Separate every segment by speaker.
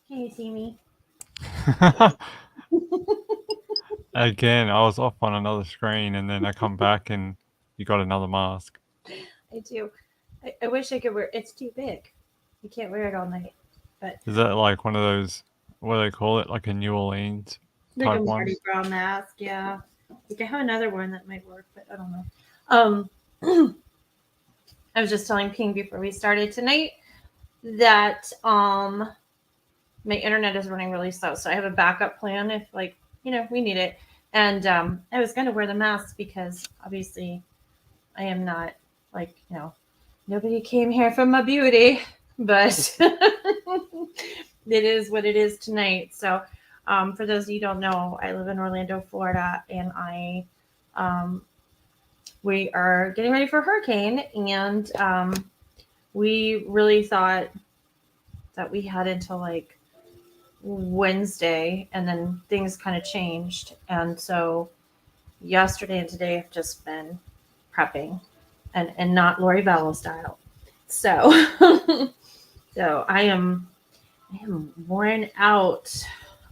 Speaker 1: Can you see me?
Speaker 2: Again, I was off on another screen and then I come back and you got another mask.
Speaker 1: I do. I wish I could wear it's too big. You can't wear it all night. But
Speaker 2: Is that like one of those, what do they call it, like a New Orleans
Speaker 1: like a
Speaker 2: type
Speaker 1: Mardi
Speaker 2: ones?
Speaker 1: Gras mask, yeah. Like I have another one that might work, but I don't know. I was just telling Ping before we started tonight that my internet is running really slow. So I have a backup plan if we need it. And I was gonna wear the mask because obviously I am not like, nobody came here for my beauty, but it is what it is tonight. So, for those of you who don't know, I live in Orlando, Florida, and um, we are getting ready for a hurricane, and we really thought that we had until like Wednesday, and then things kind of changed, and so yesterday and today have just been prepping, and not Lori Vallow style. So, so I am worn out.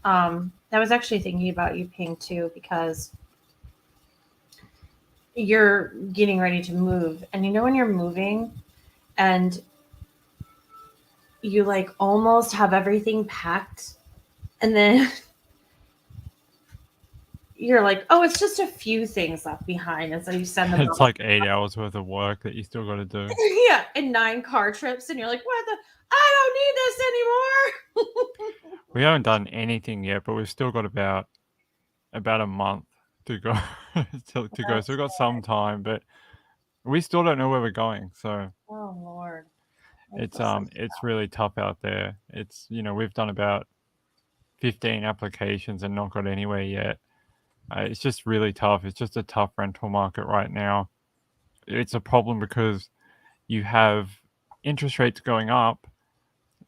Speaker 1: I was actually thinking about you, Ping, too, because you're getting ready to move, and when you're moving, and you like almost have everything packed, and then you're like, oh, it's just a few things left behind, and so you send them
Speaker 2: It's
Speaker 1: off.
Speaker 2: like 8 hours worth of work that you still got to do.
Speaker 1: Yeah, and 9 car trips, and you're like, what the? I don't need this anymore.
Speaker 2: We haven't done anything yet, but we've still got about a month to go to go. So
Speaker 1: That's
Speaker 2: we've got some time, but we still don't know where we're going. So
Speaker 1: oh Lord, I
Speaker 2: it's
Speaker 1: feel so.
Speaker 2: it's really tough out there. It's we've done about 15 applications and not got anywhere yet. It's just really tough. It's just a tough rental market right now. It's a problem because you have interest rates going up.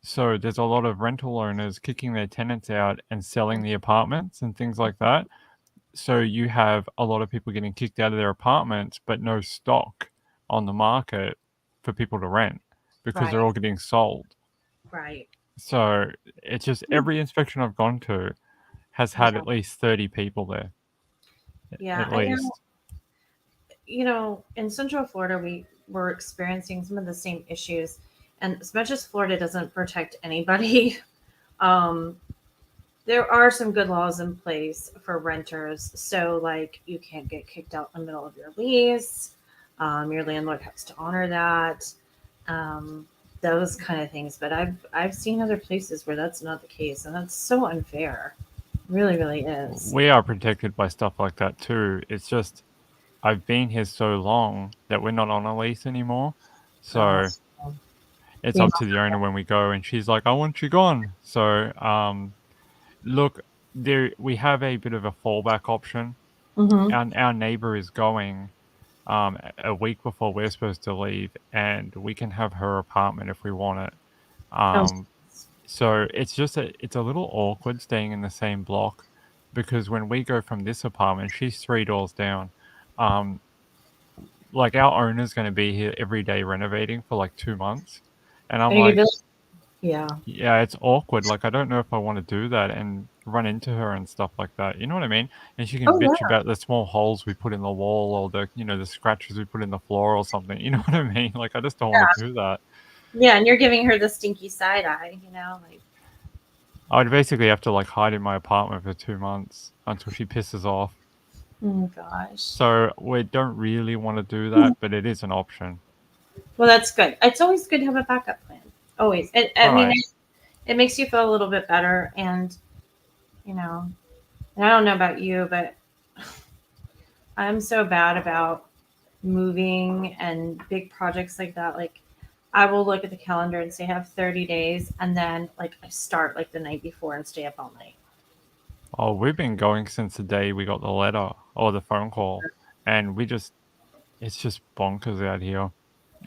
Speaker 2: So there's a lot of rental owners kicking their tenants out and selling the apartments and things like that. So you have a lot of people getting kicked out of their apartments, but no stock on the market for people to rent because they're
Speaker 1: Right,
Speaker 2: all getting sold.
Speaker 1: right.
Speaker 2: So it's just every inspection I've gone to has had
Speaker 1: Yeah,
Speaker 2: at least 30 people there,
Speaker 1: yeah.
Speaker 2: at
Speaker 1: I know.
Speaker 2: least.
Speaker 1: In Central Florida, we were experiencing some of the same issues. And as much as Florida doesn't protect anybody, um, there are some good laws in place for renters. So, like, you can't get kicked out in the middle of your lease. Your landlord has to honor that. Um, those kind of things. But I've seen other places where that's not the case, and that's so unfair. Really, really is.
Speaker 2: We are protected by stuff like that too. It's just I've been here so long that we're not on a lease anymore.
Speaker 1: Uh,
Speaker 2: So it's
Speaker 1: yeah.
Speaker 2: up to the owner when we go, and she's like, "I want you gone." So look, there we have a bit of a fallback option.
Speaker 1: Mm-hmm.
Speaker 2: Our neighbor is going a week before we're supposed to leave, and we can have her apartment if we want it.
Speaker 1: Oh,
Speaker 2: Um, so it's a little awkward staying in the same block because when we go from this apartment, she's 3 doors down. Um, like our owner's going to be here every day renovating for like 2 months, and I'm
Speaker 1: and you could be
Speaker 2: like,
Speaker 1: like, yeah.
Speaker 2: yeah, it's awkward. Like I don't know if I want to do that and run into her and stuff like that. You know what I mean? And she can
Speaker 1: Oh
Speaker 2: bitch
Speaker 1: yeah.
Speaker 2: about the small holes we put in the wall or the scratches we put in the floor or something. You know what I mean? Like I just don't want to do that.
Speaker 1: Yeah, and you're giving her the stinky side eye, like,
Speaker 2: I would basically have to like hide in my apartment for 2 months until she pisses off.
Speaker 1: oh gosh.
Speaker 2: So we don't really want to do that, but it is an option.
Speaker 1: Well, that's good. It's always good to have a backup plan. Always. I mean,
Speaker 2: Right.
Speaker 1: it makes you feel a little bit better. You know, and I don't know about you, but I'm so bad about moving and big projects like that. Like, I will look at the calendar and say I have 30 days, and then like I start like the night before and stay up all night.
Speaker 2: Oh, we've been going since the day we got the letter or the phone call, and it's just bonkers out here.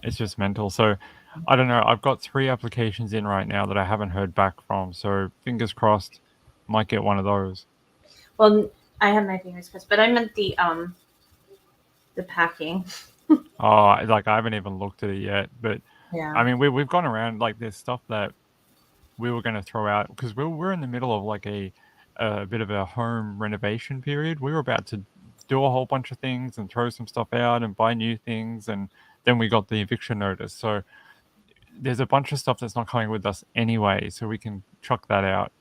Speaker 2: It's just mental. So I don't know. I've got 3 applications in right now that I haven't heard back from. So fingers crossed, might get one of those.
Speaker 1: Well, I have my fingers crossed, but I meant the packing.
Speaker 2: Like I haven't even looked at it yet. But
Speaker 1: Yeah.
Speaker 2: I mean, we've gone around like there's stuff that we were going to throw out, because we're in the middle of like a bit of a home renovation period. We were about to do a whole bunch of things and throw some stuff out and buy new things, and then we got the eviction notice. So there's a bunch of stuff that's not coming with us anyway, so we can chuck that out.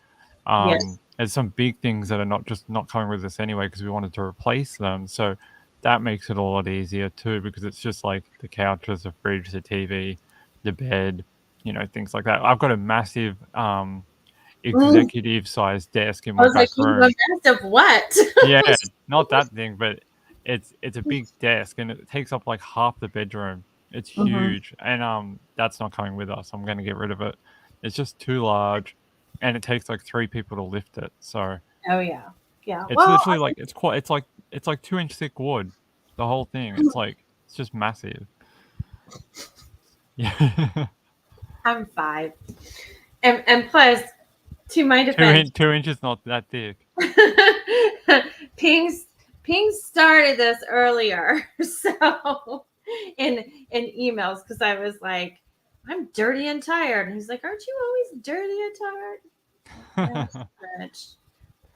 Speaker 1: Yes.
Speaker 2: There's some big things that are not coming with us anyway because we wanted to replace them. So that makes it a lot easier too, because it's just like the couches, the fridge, the TV, the bed, things like that. I've got a massive
Speaker 1: Mm.
Speaker 2: executive sized desk in
Speaker 1: I
Speaker 2: my
Speaker 1: was like,
Speaker 2: back
Speaker 1: you have
Speaker 2: room.
Speaker 1: a mess of what?
Speaker 2: Yeah, not that thing, but it's a big desk and it takes up like half the bedroom. It's
Speaker 1: Hmm.
Speaker 2: huge, and that's not coming with us. I'm going to get rid of it. It's just too large, and it takes like 3 people to lift it. So
Speaker 1: Oh yeah, yeah.
Speaker 2: it's
Speaker 1: Well,
Speaker 2: literally like it's like 2-inch thick wood. The whole thing. It's just massive. Yeah,
Speaker 1: I'm 5, and plus, to my
Speaker 2: two
Speaker 1: defense,
Speaker 2: inch 2 inches not that thick.
Speaker 1: Ping Ping started this earlier, so in emails because I was like, I'm dirty and tired, and he's like, aren't you always dirty and tired? Yeah,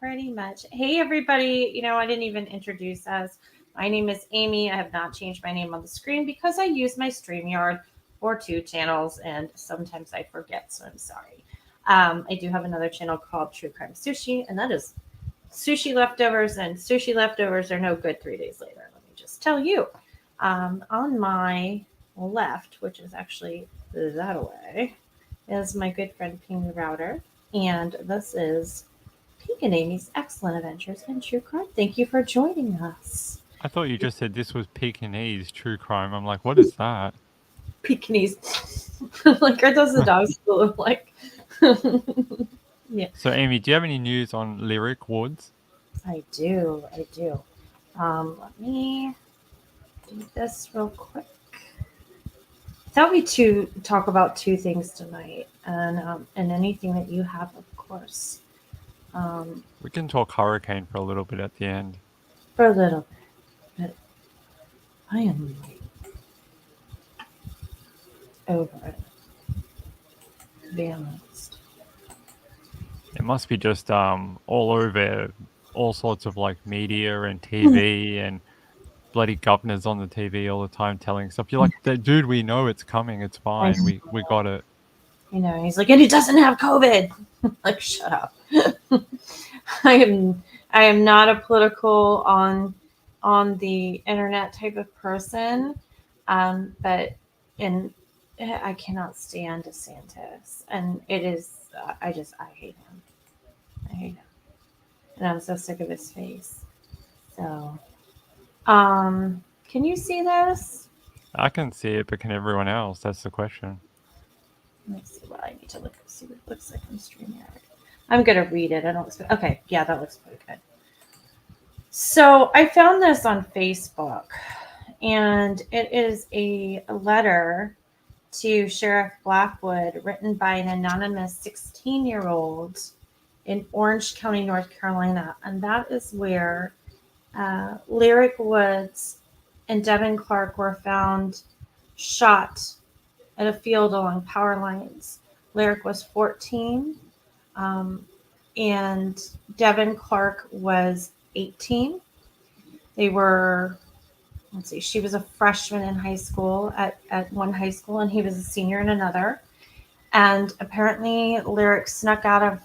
Speaker 1: pretty much. Hey everybody, I didn't even introduce us. My name is Amy. I have not changed my name on the screen because I use my StreamYard for 2 channels, and sometimes I forget, so I'm sorry. I do have another channel called True Crime Sushi, and that is sushi leftovers, and sushi leftovers are no good 3 days later. Let me just tell you. On my left, which is actually that away, is my good friend Ping the Router, and this is Pink and Amy's Excellent Adventures in True Crime. Thank you for joining us.
Speaker 2: I thought you just said this was Pekingese true crime. I'm like, what is that?
Speaker 1: Pekingese. Like, are those the dogs that look like? Yeah,
Speaker 2: So, Amy, do you have any news on Lyric Woods?
Speaker 1: I do. I do. Let me do this real quick. Thought we to talk about 2 things tonight, and anything that you have, of course.
Speaker 2: We can talk hurricane for a little bit at the end.
Speaker 1: For a little bit, but I am over it. To be honest.
Speaker 2: It must be just all over all sorts of like media and TV and bloody governors on the TV all the time telling stuff. You're like, dude, we know it's coming. It's
Speaker 1: I
Speaker 2: fine. We got it.
Speaker 1: he's like, and he doesn't have COVID. Like, shut up. I am not a political on the internet type of person, but in I cannot stand DeSantis, and it is I hate him. I hate him, and I'm so sick of his face. So, can you see this?
Speaker 2: I can see it, but can everyone else? That's the question.
Speaker 1: Let me see what I need to look see what it looks like on StreamYard. I'm gonna read it. I don't expect. Okay, yeah, that looks pretty good. So I found this on Facebook, and it is a letter to Sheriff Blackwood written by an anonymous 16-year-old in Orange County, North Carolina, and that is where Lyric Woods and Devin Clark were found shot at a field along power lines. Lyric was 14, and Devin Clark was 18. They were, let's see, she was a freshman in high school at one high school, and he was a senior in another. And apparently, Lyric snuck out of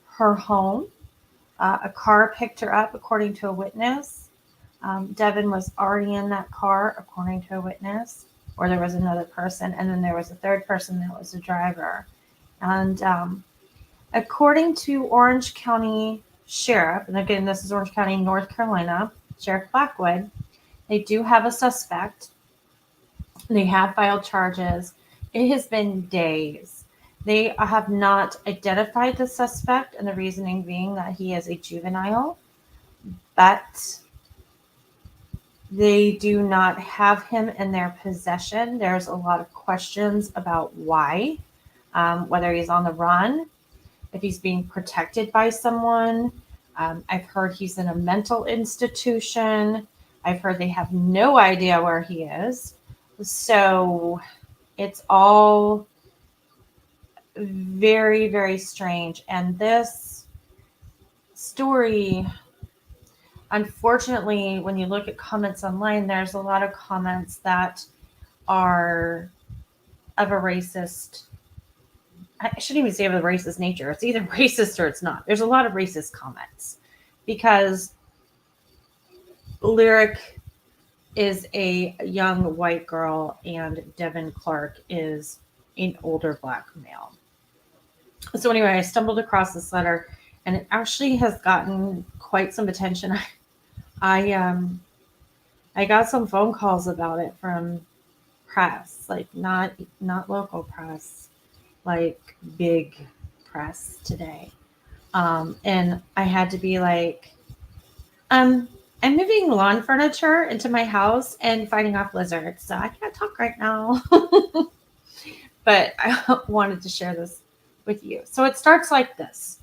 Speaker 1: her home. A car picked her up, according to a witness. Devin was already in that car, according to a witness, or there was another person, and then there was a third person that was the driver. And according to Orange County Sheriff, and again, this is Orange County, North Carolina, Sheriff Blackwood, they do have a suspect. They have filed charges. It has been days. They have not identified the suspect, and the reasoning being that he is a juvenile, but they do not have him in their possession. There's a lot of questions about why, whether he's on the run, if he's being protected by someone. I've heard he's in a mental institution. I've heard they have no idea where he is. So it's all very, very strange. And this story, unfortunately, when you look at comments online, there's a lot of comments that are of a racist, I shouldn't even say of a racist nature. It's either racist or it's not. There's a lot of racist comments because Lyric is a young white girl and Devin Clark is an older black male. So anyway, I stumbled across this letter and it actually has gotten quite some attention. I I got some phone calls about it from press, like not local press, like big press today. And I had to be like, um, I'm moving lawn furniture into my house and fighting off lizards, so I can't talk right now. But I wanted to share this with you. So it starts like this.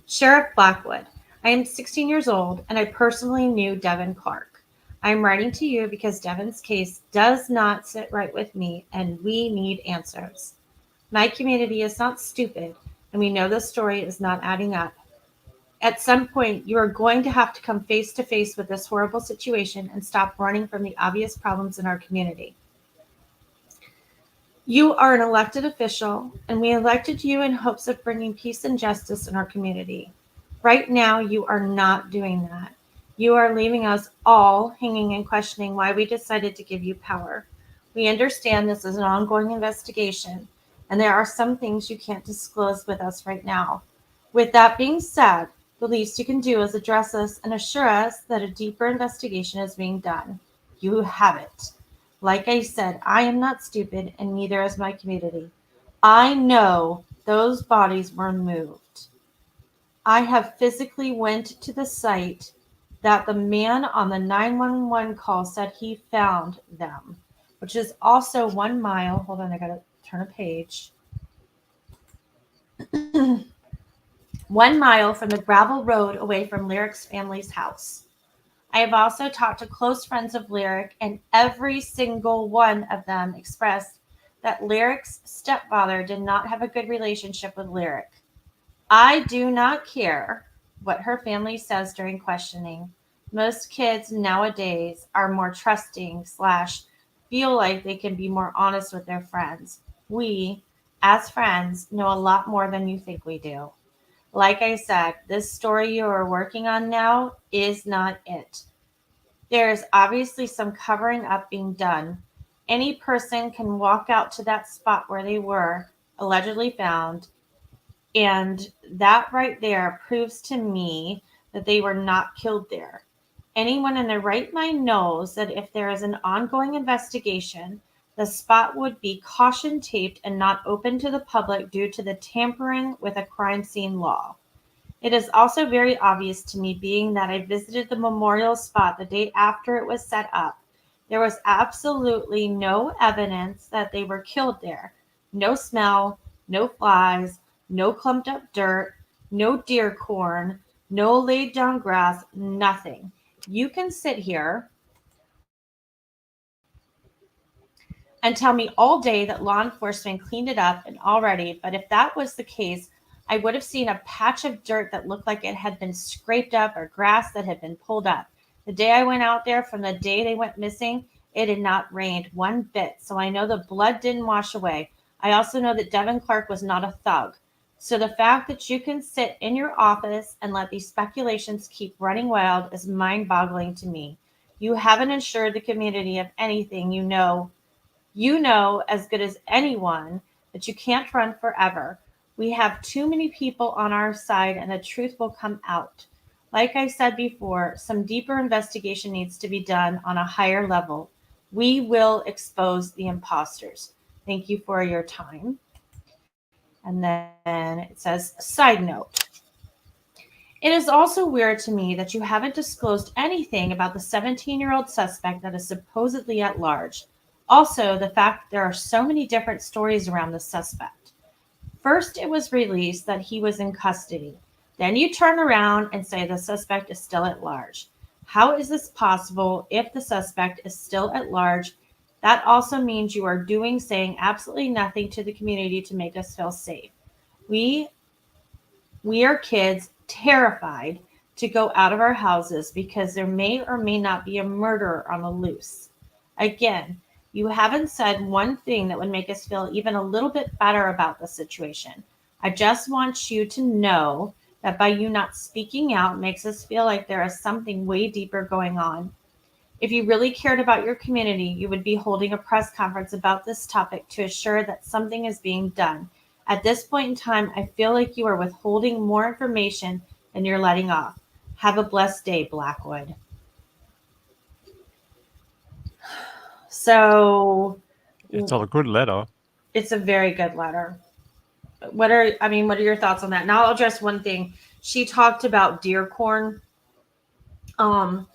Speaker 1: Sheriff Blackwood, I am 16 years old and I personally knew Devin Clark. I am writing to you because Devin's case does not sit right with me and we need answers. My community is not stupid and we know the story is not adding up. At some point, you are going to have to come face to face with this horrible situation and stop running from the obvious problems in our community. You are an elected official, and we elected you in hopes of bringing peace and justice in our community. Right now, you are not doing that. You are leaving us all hanging and questioning why we decided to give you power. We understand this is an ongoing investigation, and there are some things you can't disclose with us right now. With that being said, the least you can do is address us and assure us that a deeper investigation is being done. You have it. Like I said, I am not stupid and neither is my community. I know those bodies were moved. I have physically went to the site that the man on the 911 call said he found them, which is also 1 mile. Hold on, I gotta turn a page. 1 mile from the gravel road away from Lyric's family's house. I have also talked to close friends of Lyric, and every single one of them expressed that Lyric's stepfather did not have a good relationship with Lyric. I do not care what her family says during questioning. Most kids nowadays are more trusting / feel like they can be more honest with their friends. We, as friends, know a lot more than you think we do. Like I said, this story you are working on now is not it. There is obviously some covering up being done. Any person can walk out to that spot where they were allegedly found, and that right there proves to me that they were not killed there. Anyone in their right mind knows that if there is an ongoing investigation, the spot would be caution taped and not open to the public due to the tampering with a crime scene law. It is also very obvious to me, being that I visited the memorial spot the day after it was set up. There was absolutely no evidence that they were killed there. No smell, no flies, no clumped up dirt, no deer corn, no laid down grass, nothing. You can sit here and tell me all day that law enforcement cleaned it up and already, but if that was the case, I would have seen a patch of dirt that looked like it had been scraped up or grass that had been pulled up. The day I went out there, from the day they went missing, it had not rained one bit, so I know the blood didn't wash away. I also know that Devin Clark was not a thug. So the fact that you can sit in your office and let these speculations keep running wild is mind-boggling to me. You haven't assured the community of anything. You know as good as anyone that you can't run forever. We have too many people on our side and the truth will come out. Like I said before, some deeper investigation needs to be done on a higher level. We will expose the imposters. Thank you for your time. And then it says, side note. It is also weird to me that you haven't disclosed anything about the 17-year-old suspect that is supposedly at large. Also, the fact there are so many different stories around the suspect. First, it was released that he was in custody. Then you turn around and say the suspect is still at large. How is this possible if the suspect is still at large? That also means you are saying absolutely nothing to the community to make us feel safe. We we are kids terrified to go out of our houses because there may or may not be a murderer on the loose. Again, you haven't said one thing that would make us feel even a little bit better about the situation. I just want you to know that by you not speaking out makes us feel like there is something way deeper going on. If you really cared about your community, you would be holding a press conference about this topic to assure that something is being done. At this point in time, I feel like you are withholding more information than you're letting off. Have a blessed day, Blackwood. So
Speaker 2: It's a good letter.
Speaker 1: it's a very good letter. What are your thoughts on that? Now I'll address one thing. She talked about deer corn. Um,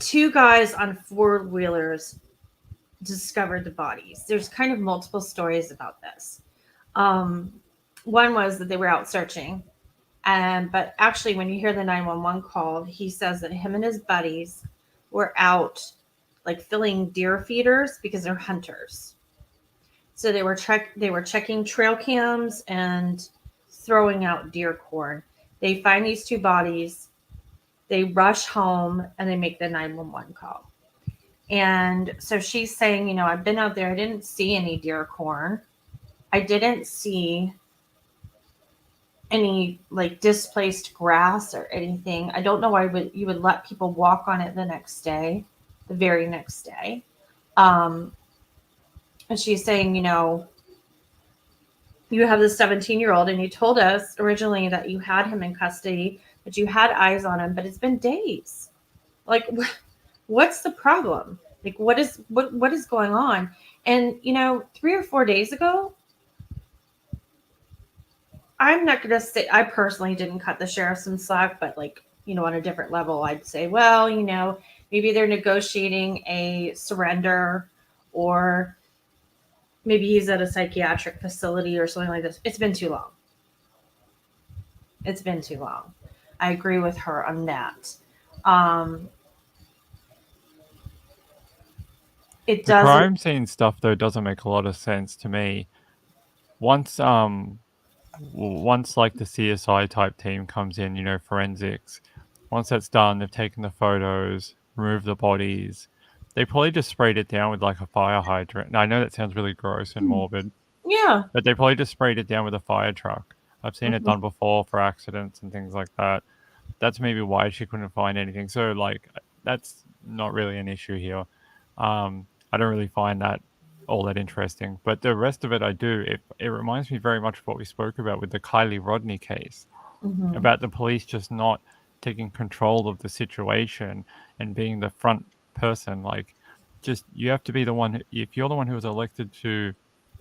Speaker 1: two guys on four wheelers discovered the bodies. There's kind of multiple stories about this. Um, one was that they were out searching, and but actually, when you hear the 911 call, he says that him and his buddies were out like filling deer feeders because they're hunters. So they were checking trail cams and throwing out deer corn. They find these two bodies. They rush home and they make the 911 call. And so she's saying, I've been out there. I didn't see any deer corn. I didn't see any like displaced grass or anything. I don't know why you would let people walk on it the next day, the very next day. Um, and she's saying, you have this 17-year-old and you told us originally that you had him in custody, that you had eyes on him, but it's been days. Like, what's the problem? Like, what is going on? And 3 or 4 days ago, I'm not gonna say I personally didn't cut the sheriff some slack, but like, on a different level, I'd say, well, maybe they're negotiating a surrender, or maybe he's at a psychiatric facility or something like this. It's been too long. It's been too long. I agree with her on that. Um, it
Speaker 2: The
Speaker 1: doesn't.
Speaker 2: crime scene stuff though doesn't make a lot of sense to me. Once once like the CSI type team comes in, forensics, once that's done, they've taken the photos, removed the bodies. They probably just sprayed it down with like a fire hydrant. Now, I know that sounds really gross and morbid,
Speaker 1: Yeah.
Speaker 2: but they probably just sprayed it down with a fire truck. I've seen it
Speaker 1: Mhm.
Speaker 2: done before for accidents and things like that. That's maybe why she couldn't find anything. So like that's not really an issue here. I don't really find that all that interesting, but the rest of it I do. It reminds me very much of what we spoke about with the Kylie Rodney case,
Speaker 1: Mhm.
Speaker 2: about the police just not taking control of the situation and being the front person. Like, just you have to be the one. If you're the one who was elected to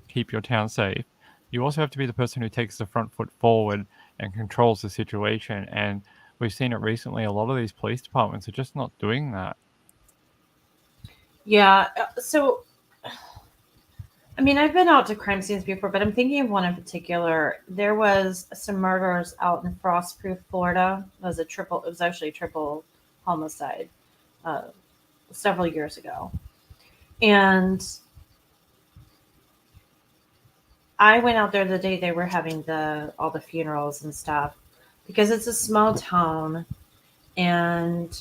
Speaker 2: keep your town safe, you also have to be the person who takes the front foot forward and controls the situation. And we've seen it recently. A lot of these police departments are just not doing that.
Speaker 1: Yeah. So, I mean, I've been out to crime scenes before, but I'm thinking of one in particular. There was some murders out in Frostproof, Florida. It was actually a triple homicide uh, several years ago. And I went out there the day they were having all the funerals and stuff, because it's a small town. And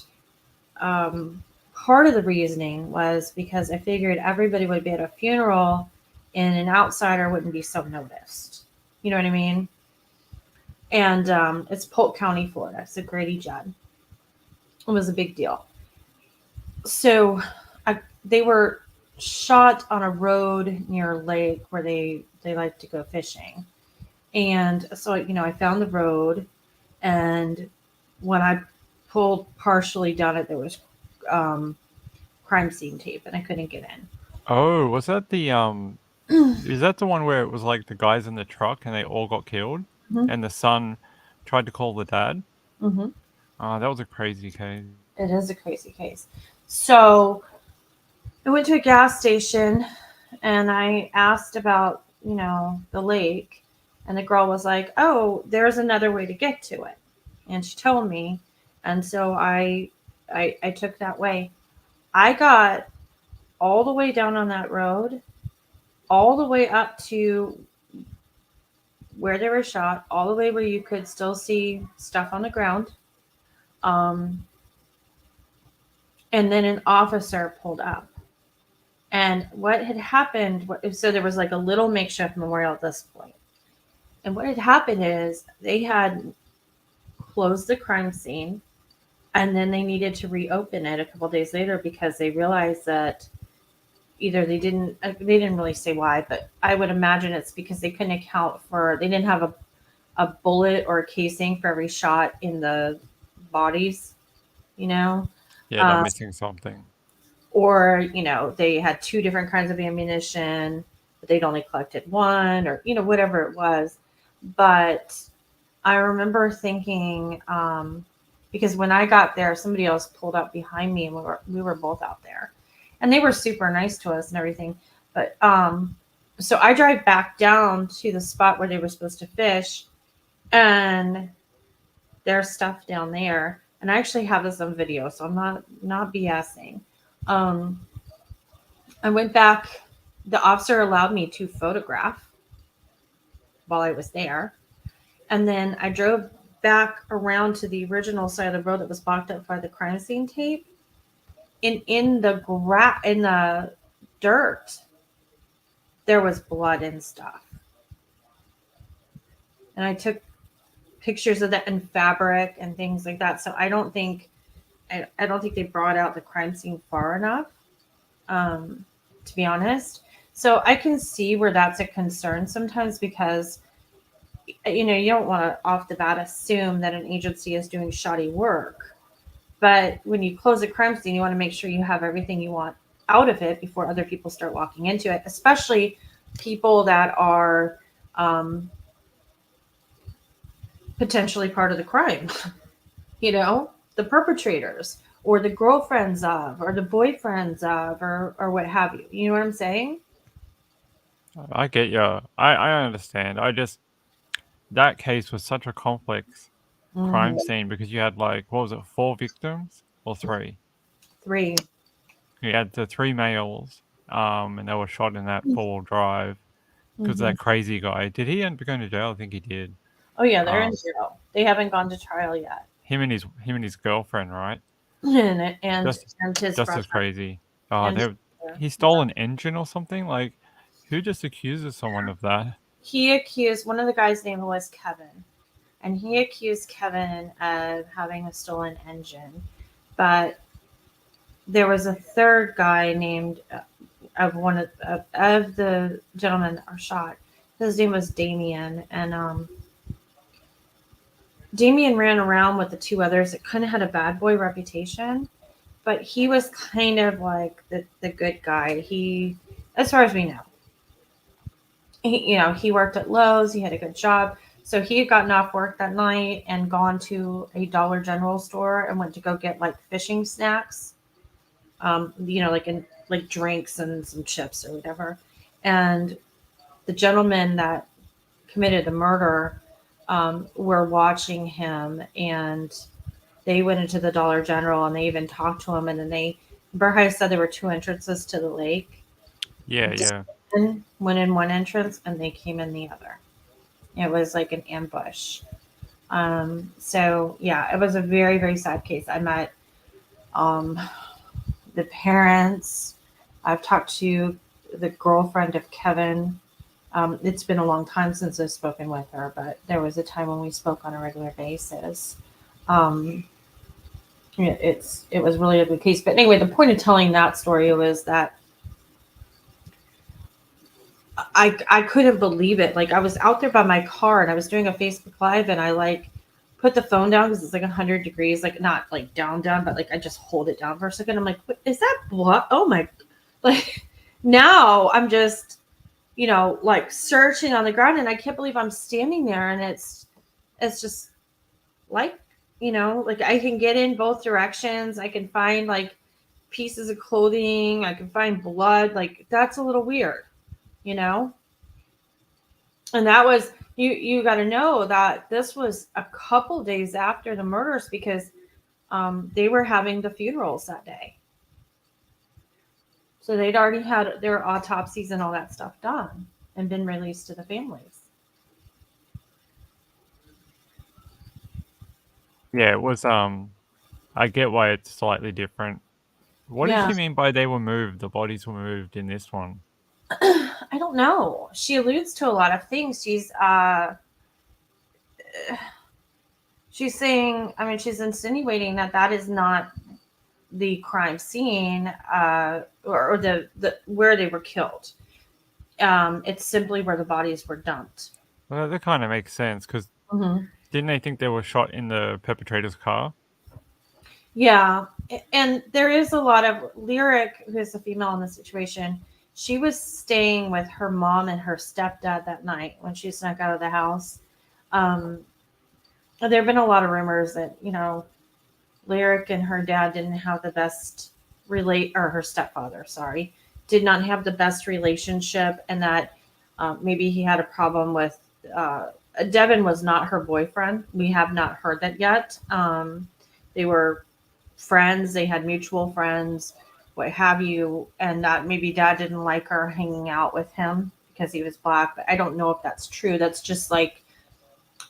Speaker 1: um, part of the reasoning was because I figured everybody would be at a funeral and an outsider wouldn't be so noticed. You know what I mean? And it's Polk County, Florida. It's a Grady Judd. It was a big deal. So they were shot on a road near a lake where they like to go fishing. And so I found the road, and when I pulled partially down it, there was um, crime scene tape, and I couldn't get
Speaker 2: Oh, was that the
Speaker 1: in.
Speaker 2: is that the one where it was like the guys in the truck and they all got killed
Speaker 1: Hmm.
Speaker 2: and the son tried to call the dad?
Speaker 1: Hmm.
Speaker 2: Oh, that was a crazy case.
Speaker 1: It is a crazy case. So I went to a gas station and I asked about, the lake. And the girl was like, "Oh, there's another way to get to it." And she told me. And so I took that way. I got all the way down on that road, all the way up to where they were shot, all the way where you could still see stuff on the ground. Um, and then an officer pulled up. And what had happened, so there was like a little makeshift memorial at this point. And what had happened is they had closed the crime scene, and then they needed to reopen it a couple days later because they realized that either they didn't really say why, but I would imagine it's because they couldn't account for, they didn't have a bullet or a casing for every shot in the bodies, you know,
Speaker 2: Yeah, they're
Speaker 1: uh,
Speaker 2: missing something.
Speaker 1: or they had two different kinds of ammunition, but they'd only collected one, or whatever it was. But I remember thinking, because when I got there, somebody else pulled up behind me, and we were both out there, and they were super nice to us and everything. But so I drive back down to the spot where they were supposed to fish, and there's stuff down there. And I actually have this on video, so I'm not BSing. Um, I went back. The officer allowed me to photograph while I was there. And then I drove back around to the original side of the road that was blocked up by the crime scene tape. In the dirt, there was blood and stuff. And I took pictures of that and fabric and things like that. So I don't think they brought out the crime scene far enough, to be honest. So I can see where that's a concern sometimes, because you don't want to off the bat assume that an agency is doing shoddy work. But when you close a crime scene, you want to make sure you have everything you want out of it before other people start walking into it, especially people that are potentially part of the crime, the perpetrators, or the girlfriends of, or the boyfriends of, or what have you. You know what I'm saying?
Speaker 2: I get you. I understand. That case was such a complex crime
Speaker 1: Mm,
Speaker 2: scene because you had like, what was it, 4 victims or 3?
Speaker 1: 3.
Speaker 2: You had the 3 males, and they were shot in that 4-wheel drive because
Speaker 1: Mm-hmm.
Speaker 2: that crazy guy. Did he end up going to jail? I think he did.
Speaker 1: Oh yeah, they're in
Speaker 2: Um,
Speaker 1: jail. They haven't gone to trial yet.
Speaker 2: him and his girlfriend, right?
Speaker 1: and
Speaker 2: Just
Speaker 1: and his
Speaker 2: just as
Speaker 1: brother
Speaker 2: crazy. Oh,
Speaker 1: and
Speaker 2: he stole
Speaker 1: yeah.
Speaker 2: an engine or something. Like, who just accuses someone of that?
Speaker 1: He accused, one of the guys' name was Kevin, and he accused Kevin of having a stolen engine. But there was a third guy named, of one of the gentlemen that were shot. His name was Damien, and Damien ran around with the two others that kind of had a bad boy reputation, but he was kind of like the good guy. He, as far as we know, he worked at Lowe's. He had a good job. So he had gotten off work that night and gone to a Dollar General store and went to go get like fishing snacks, like in like drinks and some chips or whatever. And the gentlemen that committed the murder were watching him, and they went into the Dollar General and they even talked to him. And then Burhai said there were two entrances to the lake.
Speaker 2: Yeah, yeah.
Speaker 1: And went in one entrance and they came in the other. It was like an ambush. So yeah, it was a very, very sad case. I met um, the parents. I've talked to the girlfriend of Kevin. It's been a long time since I've spoken with her, but there was a time when we spoke on a regular basis. Um, it was really a good case. But anyway, the point of telling that story was that I couldn't believe it. Like, I was out there by my car and I was doing a Facebook Live, and I like put the phone down because it's like 100 degrees, like not like down, but like I just hold it down for a second. I'm like, what is that blood? Oh my, like now I'm just, like searching on the ground, and I can't believe I'm standing there, and it's just like, like I can get in both directions. I can find like pieces of clothing. I can find blood. Like, that's a little weird, you know? And that was, you got to know that this was a couple days after the murders, because they were having the funerals that day. So they'd already had their autopsies and all that stuff done and been released to the families.
Speaker 2: Yeah, it was. I get why it's slightly different. What does
Speaker 1: Yeah.
Speaker 2: she mean by they were moved? The bodies were moved in this one.
Speaker 1: I don't know. She alludes to a lot of things. She's saying, I mean, she's insinuating that that is not the crime scene, or the where they were killed. It's simply where the bodies were dumped.
Speaker 2: Well, that kind of makes sense because
Speaker 1: Hmm.
Speaker 2: didn't they think they were shot in the perpetrator's car?
Speaker 1: Yeah, and there is a lot of Lyric, who is the female in the situation. She was staying with her mom and her stepdad that night when she snuck out of the house. Um, there have been a lot of rumors that Lyric and her dad didn't have the best or her stepfather, sorry, did not have the best relationship, and that maybe he had a problem with. Devin was not her boyfriend. We have not heard that yet. They were friends, they had mutual friends, what have you, and that maybe dad didn't like her hanging out with him because he was black. But I don't know if that's true. That's just like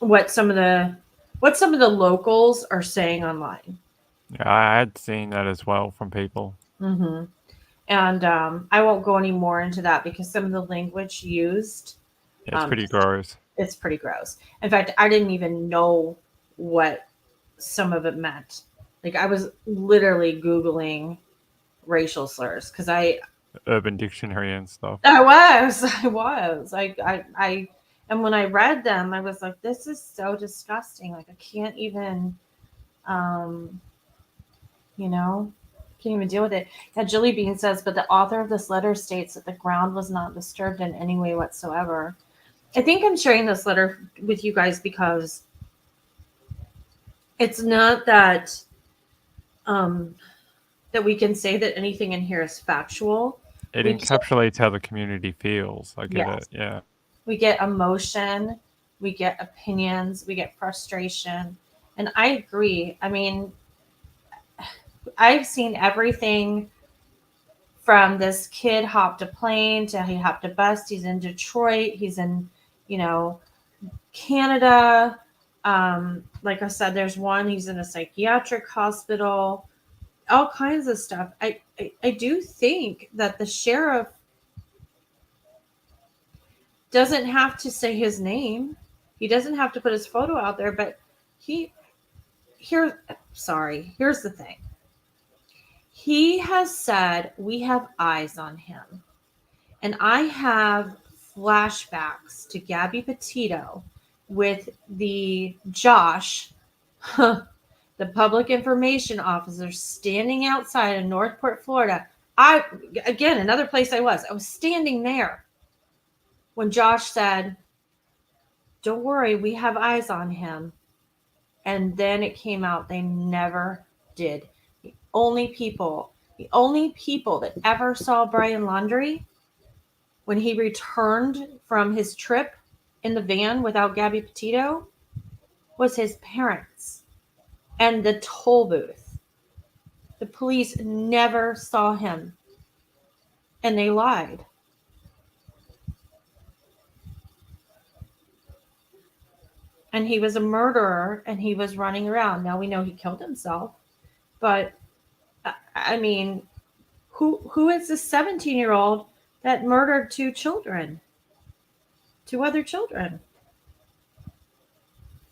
Speaker 1: what some of the locals are saying online.
Speaker 2: Yeah, I had seen that as well from people.
Speaker 1: Hmm. And I won't go any more into that because some of the language used,
Speaker 2: Yeah, it's
Speaker 1: um,
Speaker 2: pretty gross.
Speaker 1: it's pretty gross. In fact, I didn't even know what some of it meant. Like I was literally Googling racial slurs because
Speaker 2: Urban Dictionary and stuff.
Speaker 1: I was, and when I read them, I was like, this is so disgusting. Like I can't even, um, you know, can't even deal with it. Yeah, Julie Bean says, but the author of this letter states that the ground was not disturbed in any way whatsoever. I think I'm sharing this letter with you guys because it's not um, that we can say that anything in here is factual.
Speaker 2: It
Speaker 1: We get,
Speaker 2: encapsulates how the community feels. I get it.
Speaker 1: yes,
Speaker 2: Yeah.
Speaker 1: we get emotion, we get opinions, we get frustration, and I agree. I mean, I've seen everything from this kid hopped a plane to he hopped a bus. He's in Detroit. He's in, you know, Canada. Like I said, there's one. He's in a psychiatric hospital. All kinds of stuff. I do think that the sheriff doesn't have to say his name. He doesn't have to put his photo out there. But he here. Sorry. Here's the thing. He has said we have eyes on him. And I have flashbacks to Gabby Petito with the Josh, the public information officer, standing outside of Northport, Florida. Again, another place I was standing there when Josh said, don't worry, we have eyes on him. And then it came out they never did. The only people that ever saw Brian Laundrie when he returned from his trip in the van without Gabby Petito was his parents and the toll booth. The police never saw him and they lied. And he was a murderer and he was running around. Now we know he killed himself, but I mean, who is this 17-year-old that murdered two other children?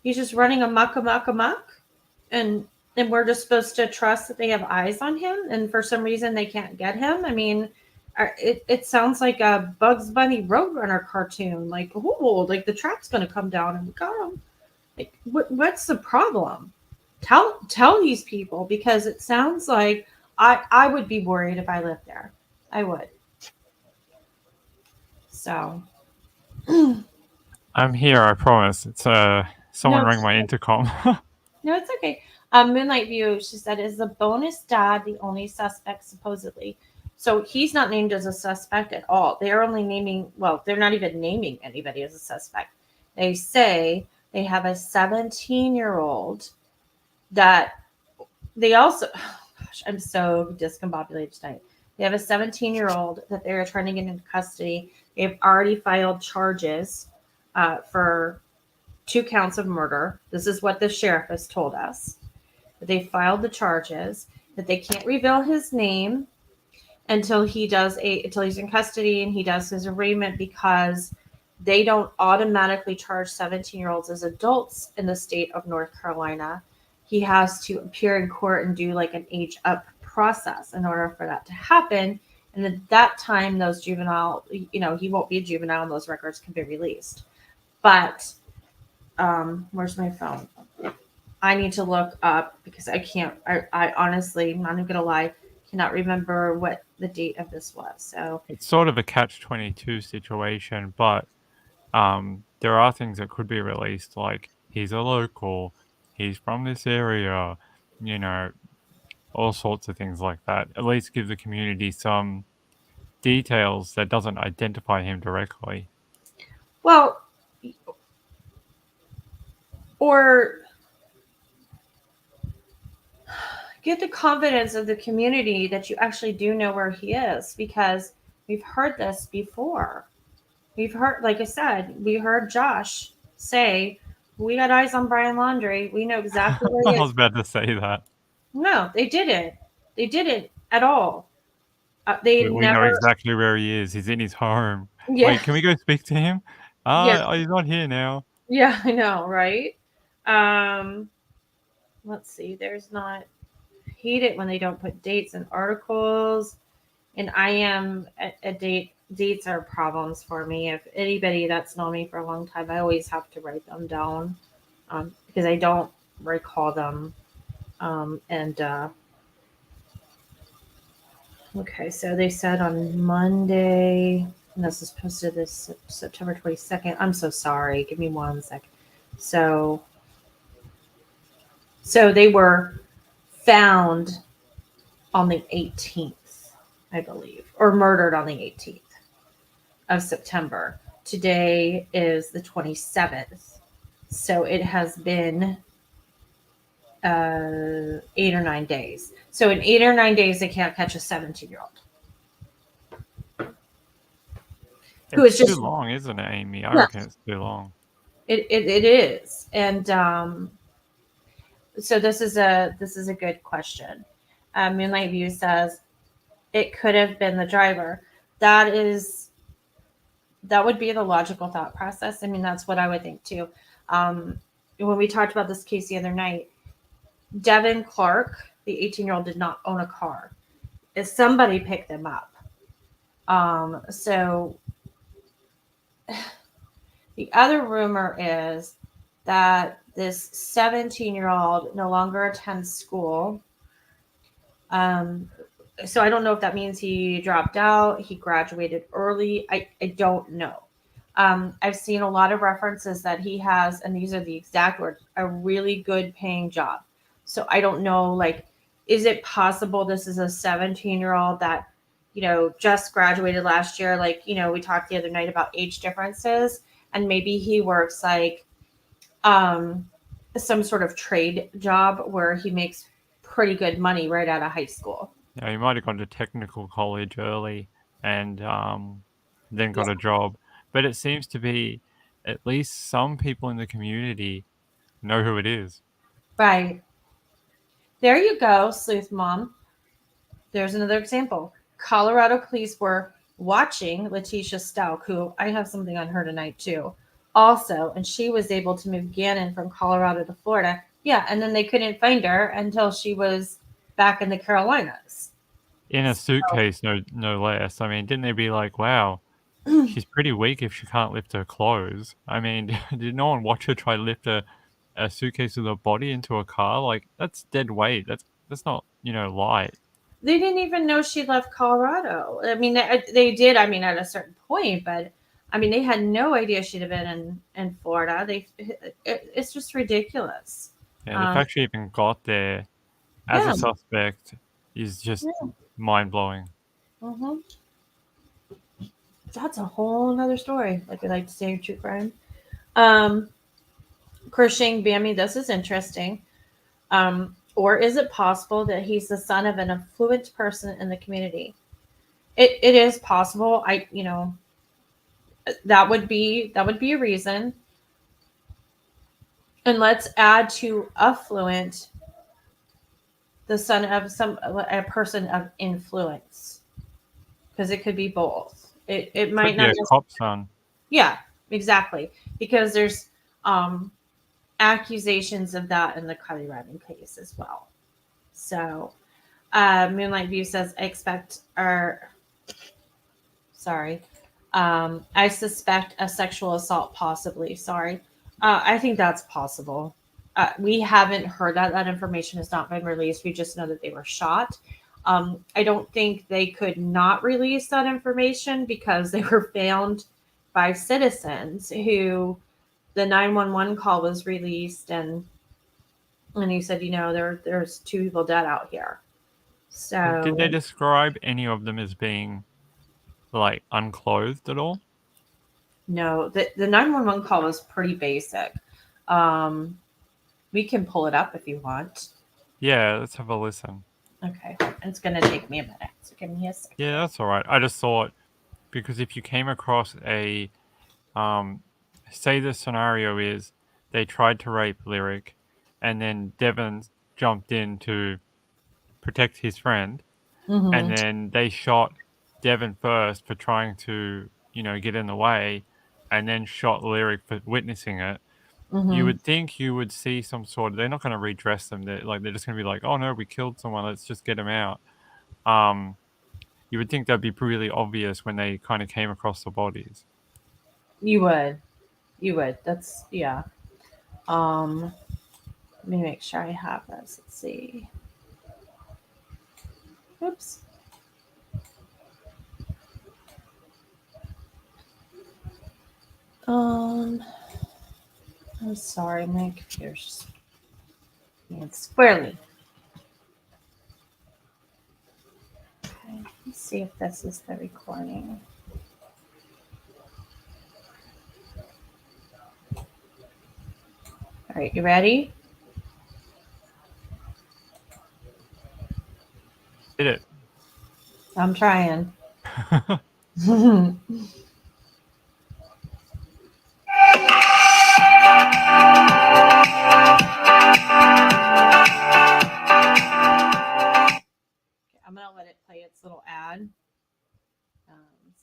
Speaker 1: He's just running amok, amok, amok, and we're just supposed to trust that they have eyes on him, and for some reason they can't get him. I mean, it sounds like a Bugs Bunny Roadrunner cartoon. Like, oh, like the trap's going to come down and we got him. Like, what's the problem? Tell these people because it sounds like I would be worried if I lived there. I would. So
Speaker 2: I'm here, I promise. It's someone
Speaker 1: no,
Speaker 2: rang my intercom.
Speaker 1: no, it's okay. Moonlight View, she said, is the bonus dad the only suspect supposedly? So he's not named as a suspect at all. They're only naming, well, they're not even naming anybody as a suspect. They say they have a 17-year-old that they also, oh gosh, I'm so discombobulated tonight. They have a 17-year-old that they're trying to get into custody. They've already filed charges for 2 counts of murder. This is what the sheriff has told us. that they filed the charges, that they can't reveal his name until until he's in custody and he does his arraignment, because they don't automatically charge 17-year-olds as adults in the state of North Carolina. He has to appear in court and do like an age up process in order for that to happen. And at that time, those juvenile, he won't be a juvenile and those records can be released. But where's my phone? I need to look up because I can't, I honestly, I'm not even going to lie, cannot remember what the date of this was. So
Speaker 2: It's sort of a catch-22 situation, but there are things that could be released, like he's a local, he's from this area, you know, all sorts of things like that. At least give the community some details that doesn't identify him directly.
Speaker 1: well, or get the confidence of the community that you actually do know where he is, because we've heard this before. We've heard, like I said, we heard Josh say, "We got eyes on Brian Laundrie. We know exactly where he
Speaker 2: I
Speaker 1: is."
Speaker 2: was about to say that.
Speaker 1: No, they didn't. They didn't at all. They
Speaker 2: We know
Speaker 1: never.
Speaker 2: exactly where he is. He's in his home.
Speaker 1: Yeah,
Speaker 2: Wait, can we go speak to him?
Speaker 1: yeah,
Speaker 2: He's not here now.
Speaker 1: yeah. I know, right? Um, let's see. There's not. Hate it when they don't put dates in articles. And I am a dates are problems for me. If anybody that's known me for a long time, I always have to write them down, because I don't recall them. And okay, so they said on Monday, and this is posted this September 22nd. I'm so sorry. Give me 1 second. So they were found on the 18th, I believe, or murdered on the 18th of September. Today is the 27th. So it has been 8 or 9 days. So in 8 or 9 days, they can't catch a 17-year-old. Who is
Speaker 2: It's too
Speaker 1: just,
Speaker 2: long, isn't it, Amy? I
Speaker 1: yeah,
Speaker 2: reckon it's too long.
Speaker 1: it is. And so this is a good question. Moonlight View says it could have been the driver. That would be the logical thought process. I mean, that's what I would think too. When we talked about this case the other night, Devin Clark, the 18-year-old, did not own a car. If somebody picked them up. So the other rumor is that this 17-year-old no longer attends school. So I don't know if that means he dropped out, he graduated early. I don't know. I've seen a lot of references that he has, and these are the exact words, a really good paying job. So I don't know, like, is it possible this is a 17-year-old that, just graduated last year? Like, we talked the other night about age differences, and maybe he works like some sort of trade job where he makes pretty good money right out of high school.
Speaker 2: Yeah, he might have gone to technical college early and then got a job. But it seems to be at least some people in the community know who it is.
Speaker 1: Right. There you go, Sleuth Mom. There's another example. Colorado police were watching Leticia Stauch, who I have something on her tonight too, also, and she was able to move Gannon from Colorado to Florida. Yeah, and then they couldn't find her until she was back in the Carolinas.
Speaker 2: In a
Speaker 1: So,
Speaker 2: suitcase, no less. I mean, didn't they be like, wow, she's pretty weak if she can't lift her clothes? I mean, did no one watch her try to lift a suitcase with her body into a car? Like, that's dead weight. That's not, light.
Speaker 1: they didn't even know she left Colorado. I mean, they did. I mean, at a certain point, but I mean, they had no idea she'd have been in Florida. It's just ridiculous.
Speaker 2: Yeah, the
Speaker 1: Um,
Speaker 2: fact she even got there as a
Speaker 1: yeah,
Speaker 2: suspect is just
Speaker 1: yeah.
Speaker 2: mind-blowing.
Speaker 1: hmm That's a whole nother story. Like we like to say, true crime. Um, Cushing Bammy, this is interesting. Or is it possible that he's the son of an affluent person in the community? It is possible. That would be a reason. And let's add to affluent the son of a person of influence, because it could be both. It might
Speaker 2: Could be
Speaker 1: not.
Speaker 2: a cop son.
Speaker 1: Yeah, exactly. Because there's accusations of that in the Kylie Riding case as well. So, Moonlight View says, I expect, or sorry, I suspect a sexual assault, possibly. Sorry. I think that's possible. We haven't heard that. That information has not been released. We just know that they were shot. I don't think they could not release that information because they were found by citizens who the 911 call was released, and he said, there's 2 people dead out here. So
Speaker 2: Did they describe any of them as being like unclothed at all?
Speaker 1: no, the 911 call was pretty basic. We can pull it up if you want.
Speaker 2: Yeah, let's have a listen.
Speaker 1: Okay, it's gonna take me a minute, so give me a second.
Speaker 2: Yeah, that's all right. I just thought, because if you came across a, say the scenario is they tried to rape Lyric, and then Devin jumped in to protect his friend, and then they shot Devin first for trying to, get in the way, and then shot Lyric for witnessing it. You would think you would see some sort of, they're not going to redress them. They're just going to be like, oh no, we killed someone. Let's just get him out. You would think that'd be really obvious when they kind of came across the bodies.
Speaker 1: You would. That's, yeah. Let me make sure I have this. Let's see. Oops. I'm sorry, my computer's being squarely. Okay, let's see if this is the recording. All right, you ready?
Speaker 2: Did it?
Speaker 1: I'm trying. I'm gonna let it play its little ad. So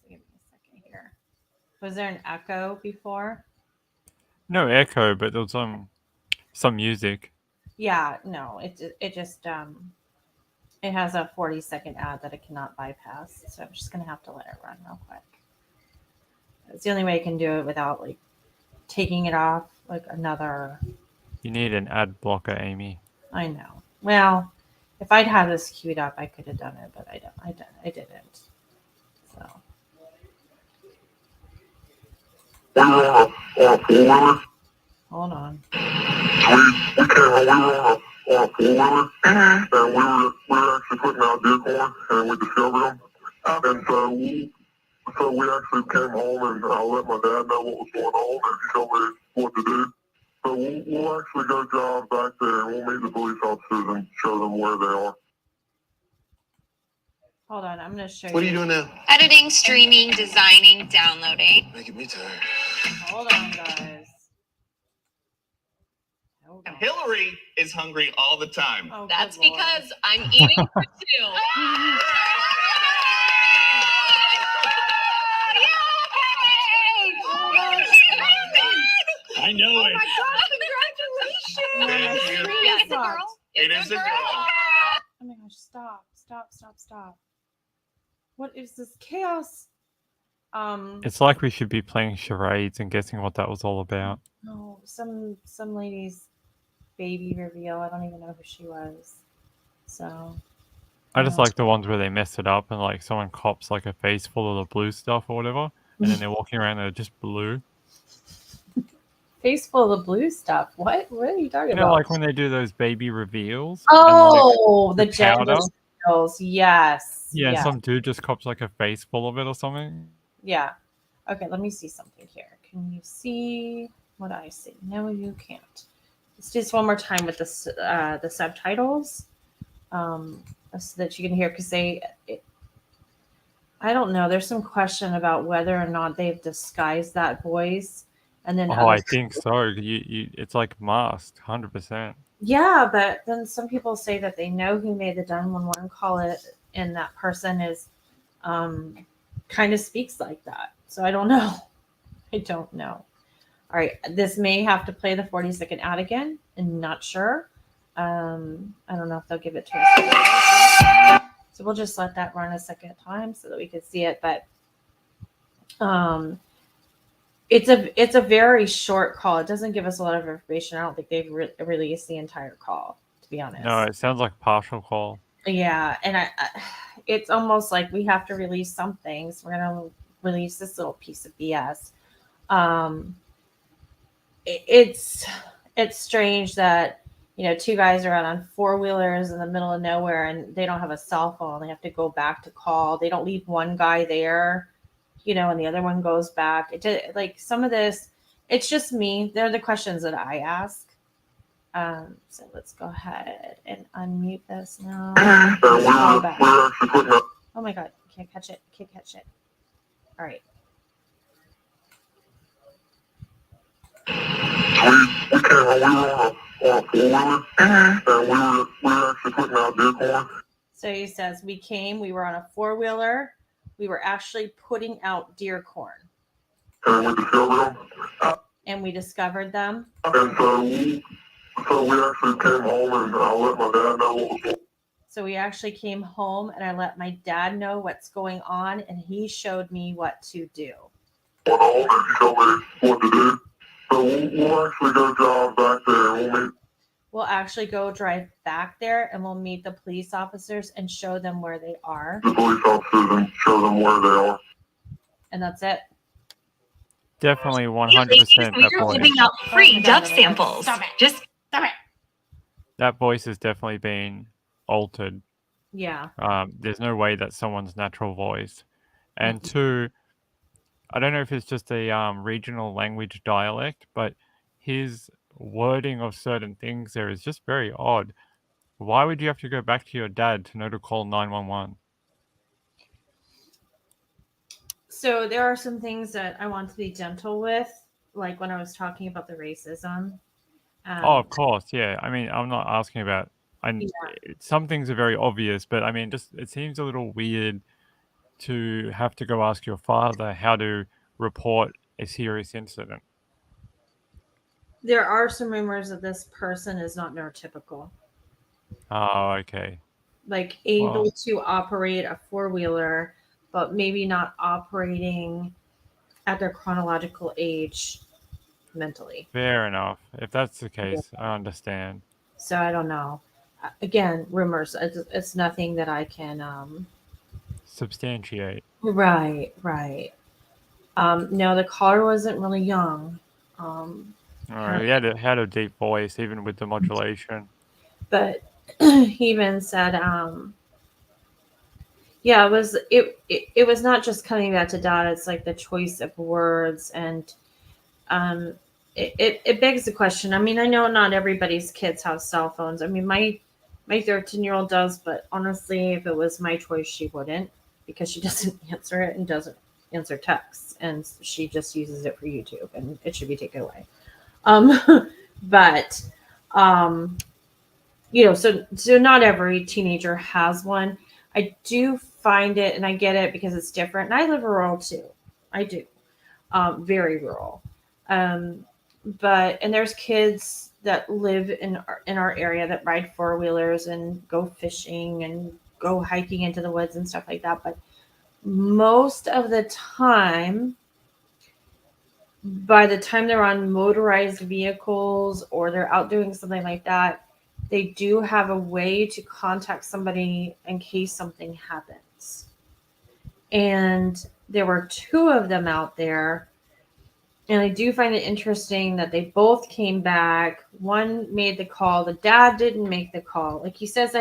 Speaker 1: give me a second here. Was there an echo before?
Speaker 2: No echo, but there was some music.
Speaker 1: Yeah, no, it just it has a 40-second ad that it cannot bypass. So I'm just gonna have to let it run real quick. It's the only way I can do it without like taking it off like another.
Speaker 2: You need an ad blocker, Amy.
Speaker 1: I know. Well, if I'd had this queued up, I could have done it, but I didn't. So. Hold on.
Speaker 3: We came on a 4-wheeler, and we're actually putting our vehicle on, and we discovered them. And so we actually came home, and I let my dad know what was going on, and he told me what to do. So we'll actually go drive back there, and we'll meet the police officers and show them where they are.
Speaker 1: Hold on, I'm going to show you.
Speaker 4: What are you doing now?
Speaker 5: Editing, streaming, designing, downloading.
Speaker 4: Making me tired.
Speaker 1: Hold on, guys. Hold on.
Speaker 6: Hillary is hungry all the time.
Speaker 1: Oh,
Speaker 5: That's
Speaker 1: good Lord.
Speaker 5: because I'm eating for 2.
Speaker 6: I know
Speaker 5: Oh
Speaker 6: it.
Speaker 5: my gosh, congratulations!
Speaker 6: Thank you.
Speaker 5: Yeah, it's a girl.
Speaker 6: It is a girl.
Speaker 1: Oh my gosh, stop. What is this chaos?
Speaker 2: It's like we should be playing charades and guessing what that was all about.
Speaker 1: No, some lady's baby reveal. I don't even know who she was. So
Speaker 2: I just like the ones where they mess it up and like someone cops like a face full of the blue stuff or whatever, and then they're walking around and they're just blue.
Speaker 1: face full of blue stuff. What are you talking about?
Speaker 2: Like when they do those baby reveals.
Speaker 1: Oh,
Speaker 2: and, like,
Speaker 1: the gender reveals. Yes.
Speaker 2: Yeah,
Speaker 1: yes.
Speaker 2: some dude just cops like a face full of it or something.
Speaker 1: Yeah. Okay, let me see something here. Can you see what I see? No, you can't. Let's do this one more time with the subtitles, so that you can hear, because I don't know. There's some question about whether or not they've disguised that voice, and then
Speaker 2: I think so. You it's like masked, 100%.
Speaker 1: Yeah, but then some people say that they know who made the 911 call it, and that person is kind of speaks like that. So I don't know. I don't know. All right, this may have to play the 40-second ad again. I'm not sure. I don't know if they'll give it to us. So we'll just let that run a second time so that we can see it. But it's a very short call. It doesn't give us a lot of information. I don't think they've released the entire call, to be honest.
Speaker 2: No, it sounds like partial call.
Speaker 1: Yeah, and it's almost like we have to release something. So we're gonna release this little piece of BS. Um, it's strange that two guys are out on four-wheelers in the middle of nowhere and they don't have a cell phone. They have to go back to call. They don't leave one guy there, and the other one goes back. Like some of this, it's just me. They're the questions that I ask. So let's go ahead and unmute this now. Oh my god, can't catch it. All right.
Speaker 3: We came home. We were on a four-wheeler, and we were actually putting out decoys.
Speaker 1: So he says we were on a four-wheeler. We were actually putting out deer corn.
Speaker 3: And we discovered them.
Speaker 1: And we discovered them.
Speaker 3: And so we actually came home, and I let my dad know what was going on.
Speaker 1: So we actually came home, and I let my dad know what's going on, and he showed me what to do.
Speaker 3: And he showed me what to do. So we'll actually go drive back there.
Speaker 1: We'll actually go drive back there, and we'll meet the police officers and show them where they are.
Speaker 3: The police officers and show them where they are.
Speaker 1: And that's it.
Speaker 2: Definitely 100% that
Speaker 5: We're
Speaker 2: voice.
Speaker 5: giving out free duck samples.
Speaker 1: Stop it.
Speaker 5: Just
Speaker 1: Stop it.
Speaker 2: That voice has definitely been altered.
Speaker 1: Yeah.
Speaker 2: There's no way that's someone's natural voice. And two, I don't know if it's just a regional language dialect, but his wording of certain things there is just very odd. Why would you have to go back to your dad to know to call 911?
Speaker 1: So there are some things that I want to be gentle with, like when I was talking about the racism.
Speaker 2: Oh, of course, yeah. I mean, I'm not asking about. Some things are very obvious, but I mean, just it seems a little weird to have to go ask your father how to report a serious incident.
Speaker 1: There are some rumors that this person is not neurotypical,
Speaker 2: Oh, okay.
Speaker 1: like able
Speaker 2: Wow.
Speaker 1: to operate a four-wheeler, but maybe not operating at their chronological age mentally.
Speaker 2: Fair enough. If that's the case, I understand.
Speaker 1: So I don't know. Again, rumors. It's nothing that I can.
Speaker 2: Substantiate.
Speaker 1: Right. No, the caller wasn't really young.
Speaker 2: He had a deep voice, even with the modulation.
Speaker 1: But he even said, yeah, it was not just coming back to dad. It's like the choice of words, and it begs the question. I mean, I know not everybody's kids have cell phones. I mean, my 13-year-old does, but honestly, if it was my choice, she wouldn't, because she doesn't answer it and doesn't answer texts, and she just uses it for YouTube, and it should be taken away. But so not every teenager has one. I do find it, and I get it because it's different. And I live rural too. I do, very rural. But there's kids that live in our area that ride four-wheelers and go fishing and go hiking into the woods and stuff like that. But most of the time, by the time they're on motorized vehicles or they're out doing something like that, they do have a way to contact somebody in case something happens. And there were two of them out there. And I do find it interesting that they both came back. One made the call. The dad didn't make the call. Like he says,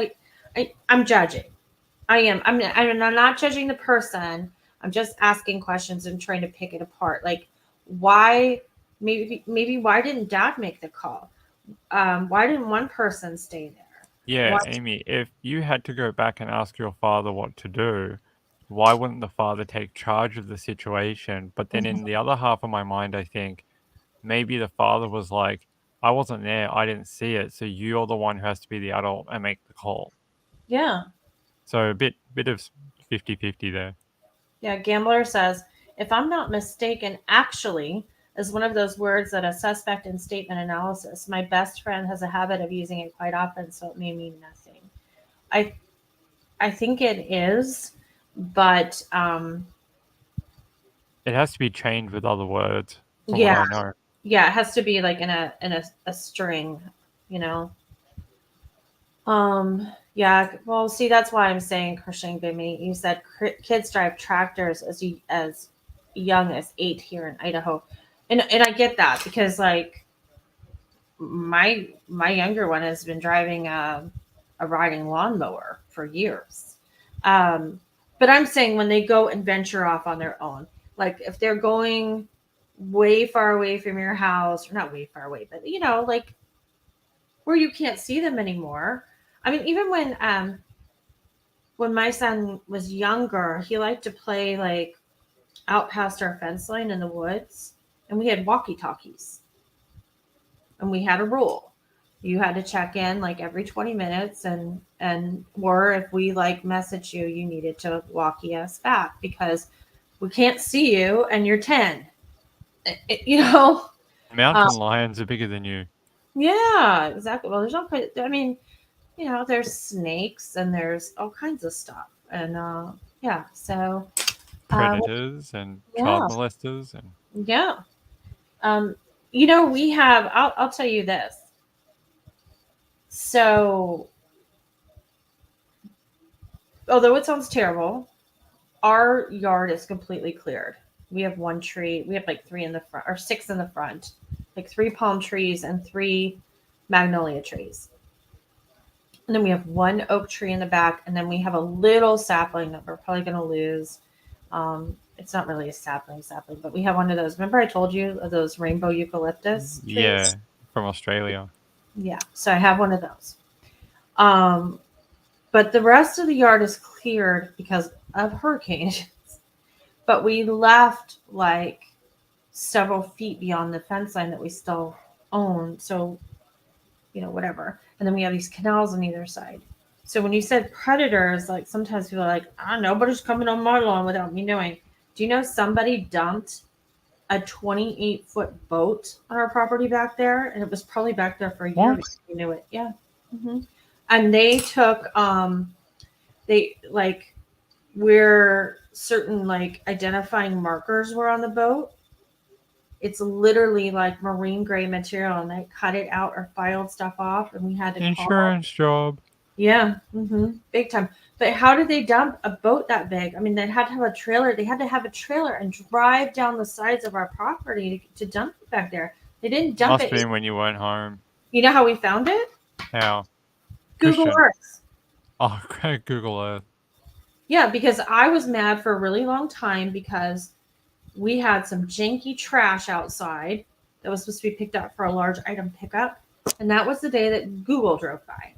Speaker 1: I'm judging. I am. I'm not judging the person. I'm just asking questions and trying to pick it apart. Like, why? Maybe why didn't dad make the call? Why didn't one person stay there?
Speaker 2: Yeah, Amy, if you had to go back and ask your father what to do, why wouldn't the father take charge of the situation? But then in the other half of my mind, I think maybe the father was like, I wasn't there. I didn't see it. So you're the one who has to be the adult and make the call.
Speaker 1: Yeah.
Speaker 2: So a bit of 50-50 there.
Speaker 1: Yeah. Gambler says, if I'm not mistaken, actually is one of those words that a suspect in statement analysis. My best friend has a habit of using it quite often, so it may mean nothing. I think it is, but
Speaker 2: It has to be chained with other words, from
Speaker 1: yeah,
Speaker 2: what I know.
Speaker 1: yeah, it has to be like in a string, you know. Yeah. Well, see, that's why I'm saying, Christian Bimini, you said kids drive tractors as young as 8 here in Idaho, and I get that because like my younger one has been driving a riding lawnmower for years. Um, but I'm saying when they go and venture off on their own, like if they're going way far away from your house, or not way far away, but you know, like where you can't see them anymore. I mean, even when my son was younger, he liked to play like out past our fence line in the woods, and we had walkie talkies, and we had a rule. You had to check in like every 20 minutes, and or if we like message you, you needed to walkie us back because we can't see you and you're 10. You know.
Speaker 2: Mountain lions are bigger than you.
Speaker 1: Yeah, exactly. Well, there's all kind. I mean, you know, there's snakes and there's all kinds of stuff, and yeah. So
Speaker 2: Predators and
Speaker 1: yeah,
Speaker 2: child molesters and
Speaker 1: yeah. You know, we have. I'll tell you this. So, although it sounds terrible, our yard is completely cleared. We have one tree. We have like 3 in the front, or 6 in the front, like 3 palm trees and 3 magnolia trees. And then we have 1 oak tree in the back, and then we have a little sapling that we're probably going to lose. It's not really a sapling, but we have one of those. Remember I told you of those rainbow eucalyptus trees?
Speaker 2: yeah, from Australia.
Speaker 1: Yeah. So I have one of those. But the rest of the yard is cleared because of hurricanes. But we left like several feet beyond the fence line that we still own. So, you know, whatever. And then we have these canals on either side. So when you said predators, like sometimes people are like, nobody's coming on my lawn without me knowing. Do you know somebody dumped a 28-foot boat on our property back there? And it was probably back there for a year.
Speaker 2: What?
Speaker 1: You knew it. Yeah. Mm-hmm. And they took, they like where certain like identifying markers were on the boat. It's literally like marine grade material, and they cut it out or filed stuff off, and we had to
Speaker 2: Insurance job.
Speaker 1: Yeah, big time. But how did they dump a boat that big? I mean, they had to have a trailer. They had to have a trailer and drive down the sides of our property to dump it back there. They didn't dump
Speaker 2: Must
Speaker 1: it.
Speaker 2: have been when you weren't home.
Speaker 1: You know how we found it?
Speaker 2: How?
Speaker 1: Google
Speaker 2: Christian.
Speaker 1: Earth.
Speaker 2: Oh, okay, Google Earth.
Speaker 1: Yeah, because I was mad for a really long time because we had some janky trash outside that was supposed to be picked up for a large item pickup. And that was the day that Google drove by.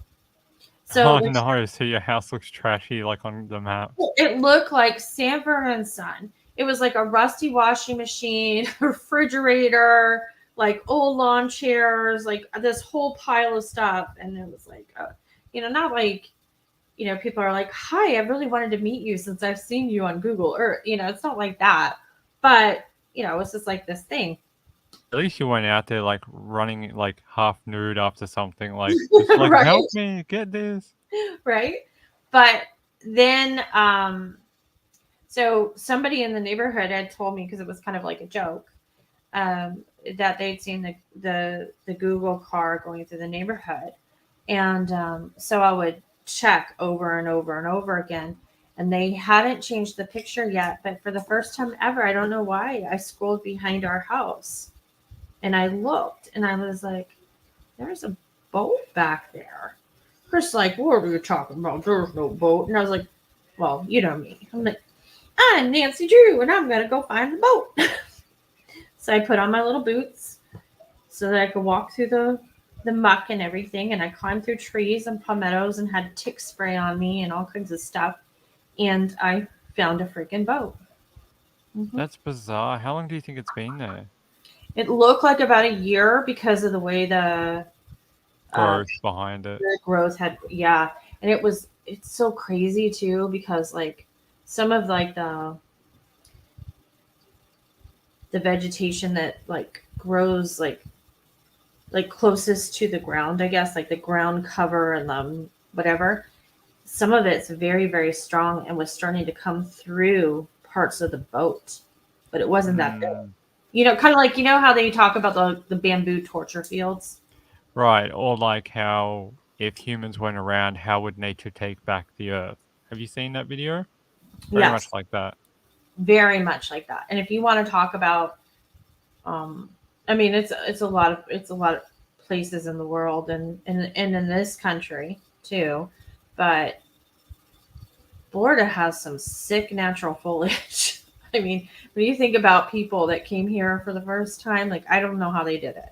Speaker 1: So
Speaker 2: Oh no, so your house looks trashy like on the map.
Speaker 1: it looked like Sanford and Son. It was like a rusty washing machine, refrigerator, like old lawn chairs, like this whole pile of stuff. And it was like, you know, not like, you know, people are like, hi, I really wanted to meet you since I've seen you on Google Earth. You know, it's not like that. But, you know, it's just like this thing.
Speaker 2: At least you went out there like running like half nude after something, like just like
Speaker 1: Right.
Speaker 2: help me get this.
Speaker 1: Right. But then so somebody in the neighborhood had told me, because it was kind of like a joke, that they'd seen the Google car going through the neighborhood. And so I would check over and over and over again. And they hadn't changed the picture yet, but for the first time ever, I don't know why, I scrolled behind our house and I looked and I was like, there's a boat back there. Chris like, what are you talking about? There's no boat. And I was like, well, you know me. I'm like, I'm Nancy Drew and I'm going to go find the boat. So I put on my little boots so that I could walk through the muck and everything. And I climbed through trees and palmettos and had tick spray on me and all kinds of stuff. And I found a freaking boat.
Speaker 2: That's bizarre. How long do you think it's been there?
Speaker 1: It looked like about a year because of the way the
Speaker 2: Growth behind it.
Speaker 1: growth had, yeah, and it's so crazy too because like some of like the vegetation that like grows like closest to the ground, I guess, like the ground cover and the whatever. Some of it's very, very strong and was starting to come through parts of the boat, but it wasn't that big.
Speaker 2: Mm,
Speaker 1: You know, kind of like, you know how they talk about the bamboo torture fields?
Speaker 2: right. Or like how if humans weren't around, how would nature take back the earth? Have you seen that video? Very much
Speaker 1: Yes,
Speaker 2: like that.
Speaker 1: very much like that. And if you want to talk about, um, I mean, it's a lot of places in the world and in this country too, but Florida has some sick natural foliage. I mean, when you think about people that came here for the first time, like I don't know how they did it.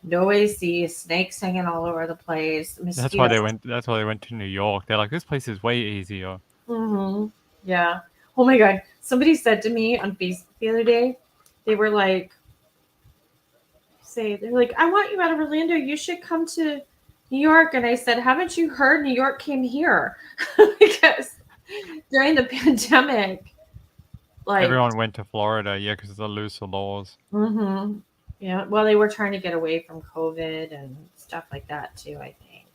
Speaker 1: No AC, snakes hanging all over the place,
Speaker 2: That's why
Speaker 1: mosquitoes.
Speaker 2: they went. That's why they went to New York. They're like, this place is way easier.
Speaker 1: Hmm. Yeah. Oh my God. Somebody said to me on Facebook the other day, they were like, they're like, I want you out of Orlando. You should come to New York. And I said, haven't you heard New York came here? Because during the pandemic, like,
Speaker 2: Everyone went to Florida, yeah, because of the looser laws.
Speaker 1: mm-hmm. Yeah, well, they were trying to get away from COVID and stuff like that too, I think.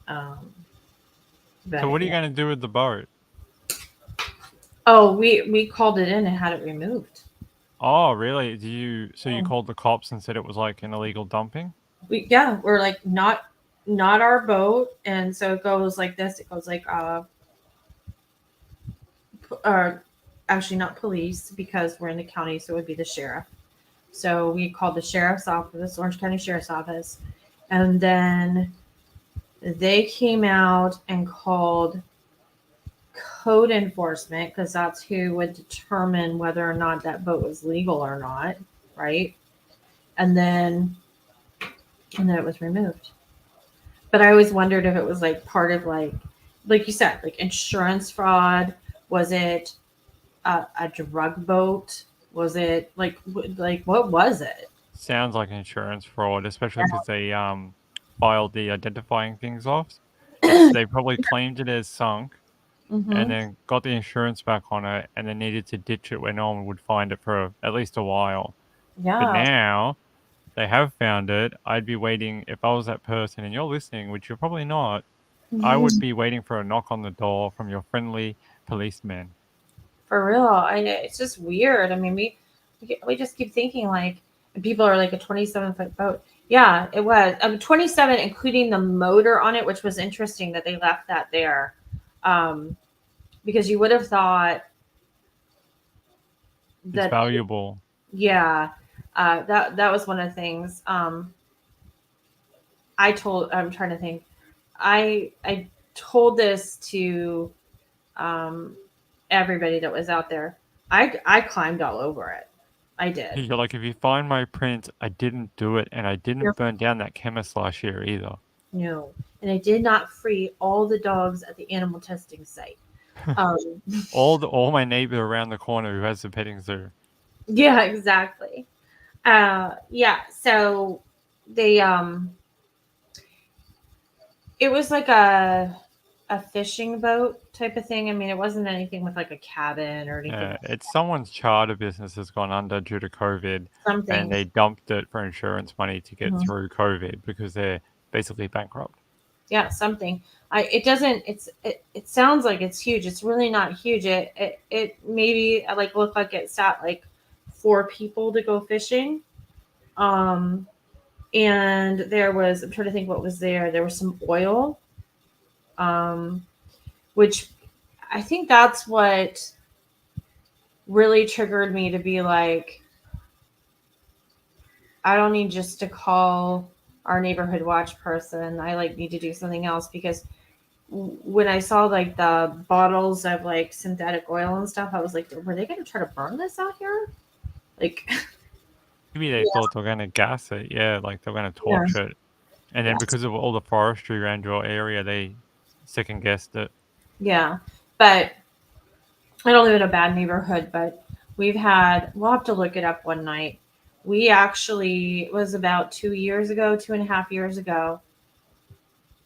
Speaker 1: Um, but
Speaker 2: So what are you
Speaker 1: yeah.
Speaker 2: going to do with the boat?
Speaker 1: Oh, we called it in and had it removed.
Speaker 2: Oh, really? Do you? So you
Speaker 1: Oh.
Speaker 2: called the cops and said it was like an illegal dumping?
Speaker 1: We're like not our boat, and so it goes like this. It goes like uh actually not police because we're in the county, so it would be the sheriff. So we called the sheriff's office, Orange County Sheriff's Office, and then they came out and called code enforcement because that's who would determine whether or not that boat was legal or not, right? And then it was removed. But I always wondered if it was like part of like you said, like insurance fraud. Was it a drug boat? Was it like what was it?
Speaker 2: Sounds like insurance fraud, especially because they filed the identifying things off. They probably claimed it as sunk and
Speaker 1: Mm-hmm.
Speaker 2: then got the insurance back on it and then needed to ditch it where no one would find it for at least a while. But
Speaker 1: Yeah.
Speaker 2: now they have found it. I'd be waiting if I was that person and you're listening, which you're probably not. I would be waiting for a knock on the door from your friendly policeman.
Speaker 1: For real, it's just weird. I mean, we just keep thinking like, and people are like a 27-foot boat. Yeah, it was. 27, including the motor on it, which was interesting that they left that there, um, because you would have thought
Speaker 2: It's
Speaker 1: that,
Speaker 2: valuable.
Speaker 1: yeah, that was one of the things. I'm trying to think. I told this to um, everybody that was out there. I climbed all over it. I did.
Speaker 2: You're like, if you find my print, I didn't do it, and I didn't burn down that chemist last year either.
Speaker 1: No, and I did not free all the dogs at the animal testing site. Um,
Speaker 2: all my neighbor around the corner who has a petting zoo.
Speaker 1: yeah, exactly. Yeah, so they it was like a fishing boat type of thing. I mean, it wasn't anything with like a cabin or anything like
Speaker 2: It's someone's charter business has gone under due to COVID, and
Speaker 1: something.
Speaker 2: they dumped it for insurance money to get
Speaker 1: Mhm.
Speaker 2: through COVID because they're basically bankrupt.
Speaker 1: Yeah, something. It doesn't. It sounds like it's huge. It's really not huge. It maybe like looked like it sat like 4 people to go fishing. Um, and I'm trying to think what was there. There was some oil, which I think that's what really triggered me to be like, I don't need just to call our neighborhood watch person. I like need to do something else because when I saw like the bottles of like synthetic oil and stuff, I was like, were they going to try to burn this out here? Like,
Speaker 2: Maybe they thought they were going to gas it, yeah, like they're going to
Speaker 1: yeah,
Speaker 2: torch it. And then because of all the forestry around your area, they second guessed it.
Speaker 1: yeah. But I don't live in a bad neighborhood, but we'll have to look it up one night. We actually, it was about 2.5 years ago,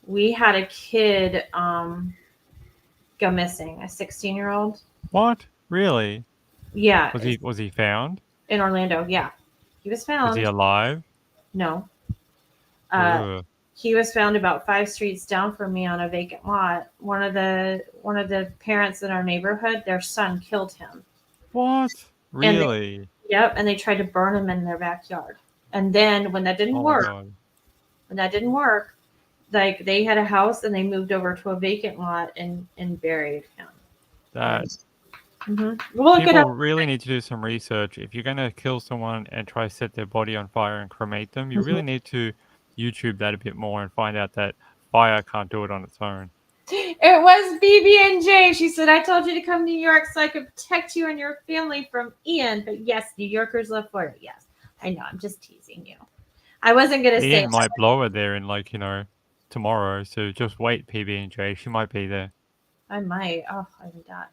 Speaker 1: we had a kid go missing, a 16-year-old.
Speaker 2: What? Really?
Speaker 1: Yeah,
Speaker 2: Was he found?
Speaker 1: in Orlando. Yeah, he was
Speaker 2: Was he
Speaker 1: found.
Speaker 2: alive?
Speaker 1: No,
Speaker 2: Ugh.
Speaker 1: he was found about 5 streets down from me on a vacant lot. One of the parents in our neighborhood, their son killed him.
Speaker 2: What?
Speaker 1: And
Speaker 2: Really?
Speaker 1: yep, and they tried to burn him in their backyard. And then when that didn't
Speaker 2: Oh my
Speaker 1: work,
Speaker 2: god.
Speaker 1: like they had a house and they moved over to a vacant lot and buried him.
Speaker 2: That
Speaker 1: We'll look it
Speaker 2: people
Speaker 1: up.
Speaker 2: really need to do some research. If you're gonna kill someone and try to set their body on fire and cremate them, you really need to YouTube that a bit more and find out that fire can't do it on its own.
Speaker 1: It was BB&J. She said, I told you to come to New York so I could protect you and your family from Ian. But yes, New Yorkers love Florida. Yes, I know. I'm just teasing you. I wasn't going to say
Speaker 2: Ian might blow her there in tomorrow. So just wait, PB&J. She might be there.
Speaker 1: I might. Oh, I would that.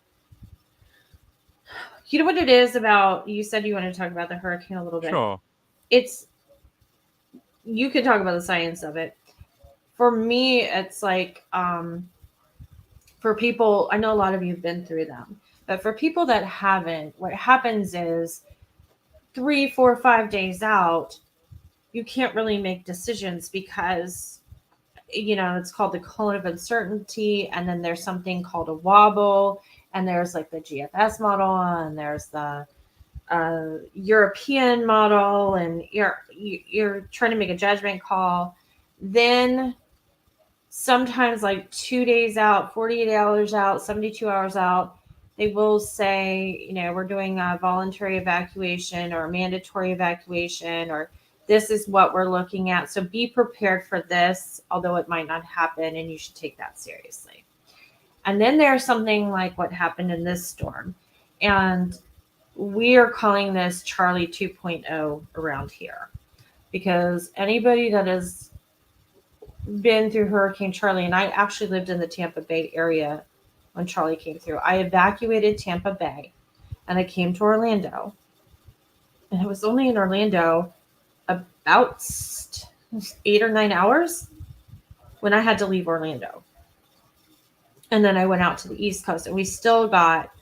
Speaker 1: You know what it is about, you said you wanted to talk about the hurricane a little bit.
Speaker 2: Sure.
Speaker 1: You could talk about the science of it. For me, it's like, for people, I know a lot of you have been through them, but for people that haven't, what happens is 3, 4, 5 days out, you can't really make decisions because, it's called the cone of uncertainty. And then there's something called a wobble. And there's like the GFS model, and there's the European model, and you're trying to make a judgment call. Then sometimes like 2 days out, 48 hours out, 72 hours out, they will say, we're doing a voluntary evacuation or a mandatory evacuation, or this is what we're looking at. So be prepared for this, although it might not happen, and you should take that seriously. And then there's something like what happened in this storm. And we are calling this Charlie 2.0 around here, because anybody that has been through Hurricane Charlie, and I actually lived in the Tampa Bay area when Charlie came through. I evacuated Tampa Bay and I came to Orlando. And it was only in Orlando about 8 or 9 hours when I had to leave Orlando. And then I went out to the East Coast, and we still got,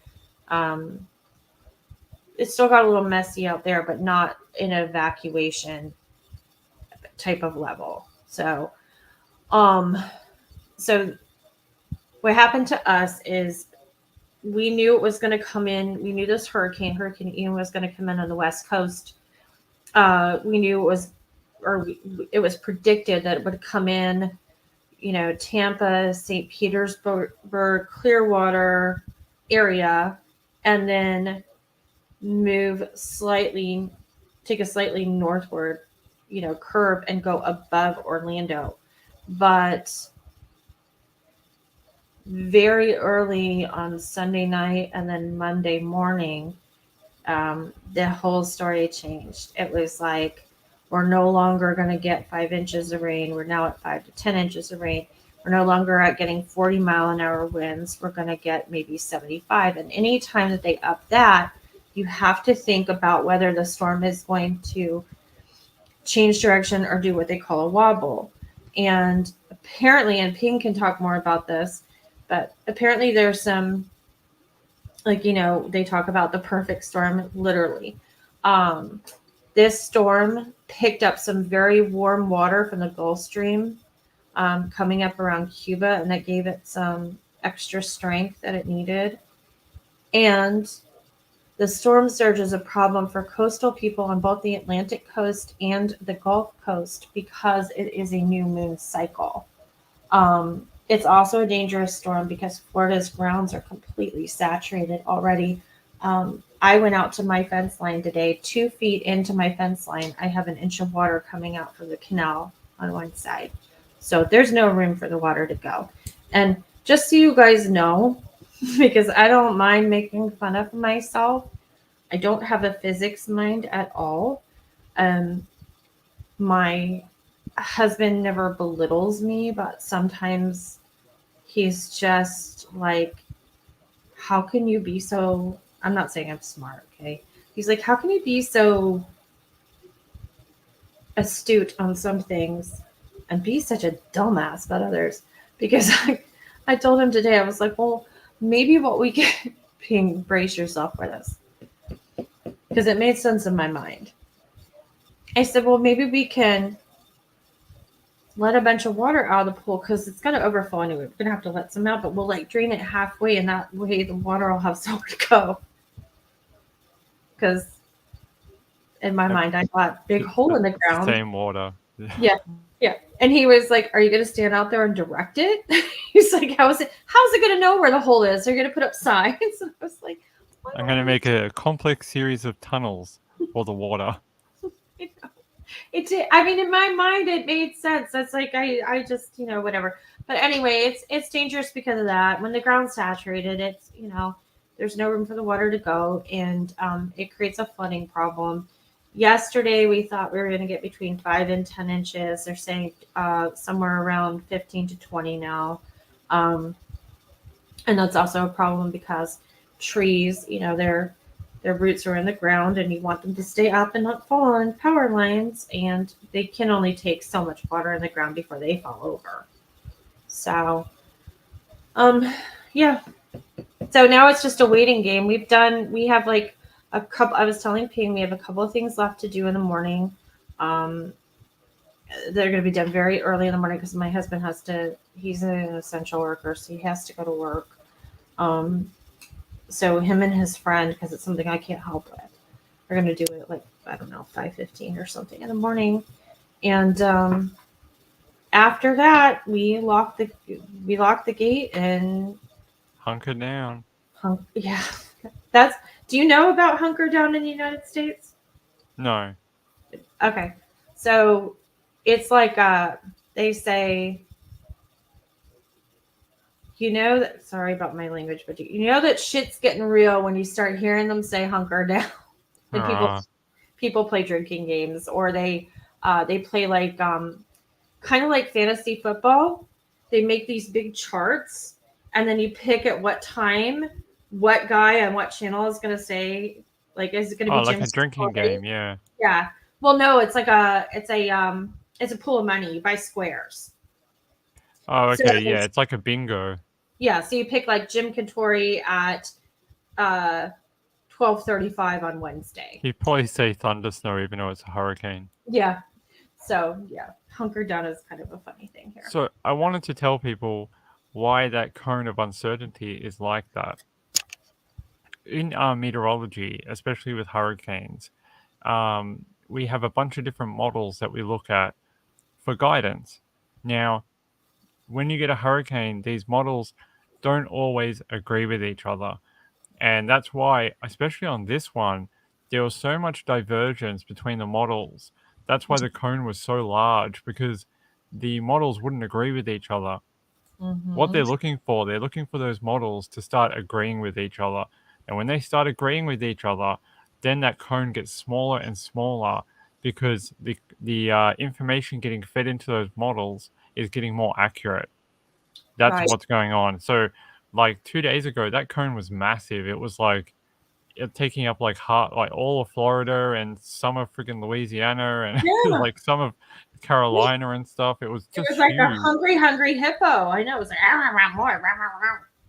Speaker 1: it still got a little messy out there, but not in an evacuation type of level. So what happened to us is we knew it was going to come in. We knew this Hurricane Ian, was going to come in on the West Coast. We knew it was predicted that it would come in, Tampa, St. Petersburg, Clearwater area, and then take a slightly northward, curve and go above Orlando. But very early on Sunday night and then Monday morning, the whole story changed. It was like, we're no longer going to get 5 inches of rain. We're now at 5 to 10 inches of rain. We're no longer at getting 40-mile-an-hour winds. We're going to get maybe 75. And any time that they up that, you have to think about whether the storm is going to change direction or do what they call a wobble. And apparently, and Ping can talk more about this, but apparently there's some, they talk about the perfect storm, literally. This storm picked up some very warm water from the Gulf Stream coming up around Cuba, and that gave it some extra strength that it needed. And the storm surge is a problem for coastal people on both the Atlantic coast and the Gulf Coast because it is a new moon cycle. It's also a dangerous storm because Florida's grounds are completely saturated already. I went out to my fence line today, 2 feet into my fence line. I have an inch of water coming out from the canal on one side. So there's no room for the water to go. And just so you guys know, because I don't mind making fun of myself, I don't have a physics mind at all. My husband never belittles me, but sometimes he's just like, how can you be so, I'm not saying I'm smart, okay? He's like, how can you be so astute on some things and be such a dumbass about others. Because I told him today, I was like, well, maybe what we can being brace yourself for this. Because it made sense in my mind. I said, well, maybe we can let a bunch of water out of the pool because it's going to overflow anyway. We're going to have to let some out, but we'll like drain it halfway, and that way the water will have somewhere to go. Because in my mind, I got big hole in the ground.
Speaker 2: Same water.
Speaker 1: Yeah. Yeah. And he was like, are you going to stand out there and direct it? He's like, how's it going to know where the hole is? They're going to put up signs. And I was like,
Speaker 2: I'm going to make a complex series of tunnels for the water.
Speaker 1: It did. I mean, in my mind, it made sense. That's like, I just, whatever. But anyway, it's dangerous because of that. When the ground's saturated, it's, there's no room for the water to go, and it creates a flooding problem. Yesterday, we thought we were going to get between 5 and 10 inches. They're saying somewhere around 15 to 20 now. And that's also a problem because trees, their roots are in the ground, and you want them to stay up and not fall on power lines, and they can only take so much water in the ground before they fall over. So, yeah. So now it's just a waiting game. We have like a couple, I was telling Ping, we have a couple of things left to do in the morning. They're going to be done very early in the morning because my husband he's an essential worker, so he has to go to work. So him and his friend, because it's something I can't help with, are going to do it at like, I don't know, 5:15 or something in the morning. And after that, we lock the gate and
Speaker 2: hunker down.
Speaker 1: Yeah. Do you know about hunker down in the United States?
Speaker 2: No.
Speaker 1: Okay. So it's like they say, sorry about my language, but that shit's getting real when you start hearing them say hunker down. And people play drinking games, or they play like kind of like fantasy football. They make these big charts, and then you pick at what time what guy on what channel is going to say, like, is it going to be
Speaker 2: like a drinking game? Yeah.
Speaker 1: Yeah. Well, no, it's like it's a pool of money. You buy squares.
Speaker 2: Oh, okay. So yeah, it's like a bingo.
Speaker 1: Yeah, so you pick like Jim Cantore at 12:35 on Wednesday.
Speaker 2: He'd probably say thunder snow even though it's a hurricane.
Speaker 1: Yeah. So yeah, hunker down is kind of a funny thing here.
Speaker 2: So I wanted to tell people why that cone of uncertainty is like that. In meteorology, especially with hurricanes, we have a bunch of different models that we look at for guidance. Now, when you get a hurricane, these models don't always agree with each other. And that's why, especially on this one, there was so much divergence between the models. That's why the cone was so large, because the models wouldn't agree with each other. Mm-hmm. What they're looking for those models to start agreeing with each other. And when they start agreeing with each other, then that cone gets smaller and smaller, because the information getting fed into those models is getting more accurate. That's what's going on. So, like 2 days ago, that cone was massive. It was like taking up like all of Florida and some of freaking Louisiana and like some of Carolina and stuff. It was just
Speaker 1: like
Speaker 2: huge.
Speaker 1: A hungry hippo. I know. It was like more.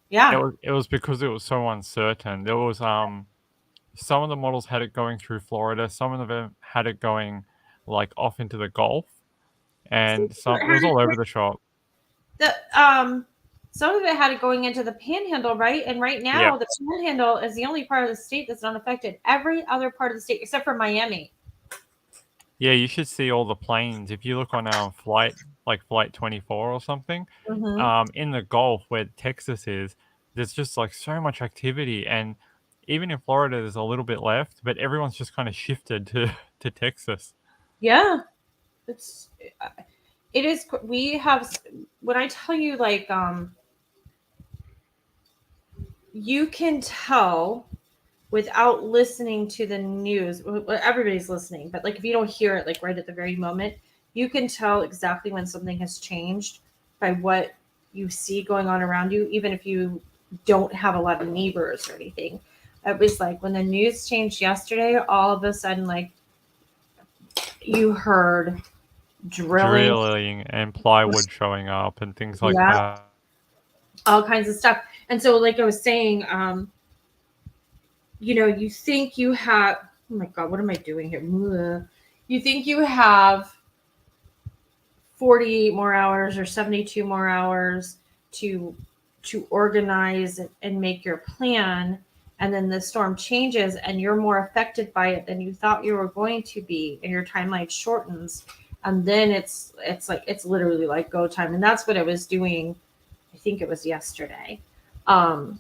Speaker 1: Yeah.
Speaker 2: It was because it was so uncertain. There was some of the models had it going through Florida. Some of them had it going like off into the Gulf, and it was all over the shop.
Speaker 1: Some of it had it going into the Panhandle, right? And right now, the Panhandle is the only part of the state that's not affected. Every other part of the state, except for Miami.
Speaker 2: Yeah, you should see all the planes. If you look on our flight 24 or something, in the Gulf where Texas is, there's just like so much activity. And even in Florida, there's a little bit left, but everyone's just kind of shifted to Texas.
Speaker 1: Yeah. It is. We have, when I tell you, like, you can tell without listening to the news. Everybody's listening, but like if you don't hear it like right at the very moment, you can tell exactly when something has changed by what you see going on around you, even if you don't have a lot of neighbors or anything. It was like when the news changed yesterday, all of a sudden, like you heard drilling,
Speaker 2: and plywood showing up and things like
Speaker 1: Yeah.
Speaker 2: that.
Speaker 1: all kinds of stuff. And so, like I was saying, you think you have, oh my God, what am I doing here? Ugh. You think you have 48 more hours or 72 more hours to organize and make your plan, and then the storm changes and you're more affected by it than you thought you were going to be, and your timeline shortens, and then it's literally like go time. And that's what I was doing. I think it was yesterday. And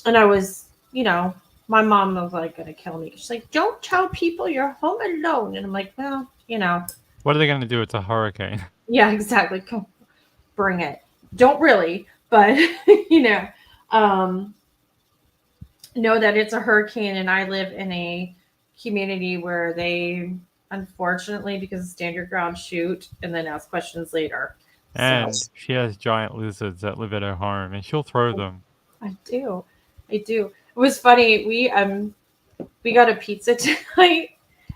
Speaker 1: I was, my mom was like gonna kill me. She's like, don't tell people you're home alone. And I'm like, well,
Speaker 2: What are they going to do? It's a hurricane.
Speaker 1: yeah, exactly. Come, bring it. Don't really, but know that it's a hurricane, and I live in a community where they, unfortunately, because of stand your ground, shoot and then ask questions later.
Speaker 2: And
Speaker 1: So
Speaker 2: she has giant lizards that live at her home, and she'll throw them.
Speaker 1: I do. It was funny. We got a pizza tonight,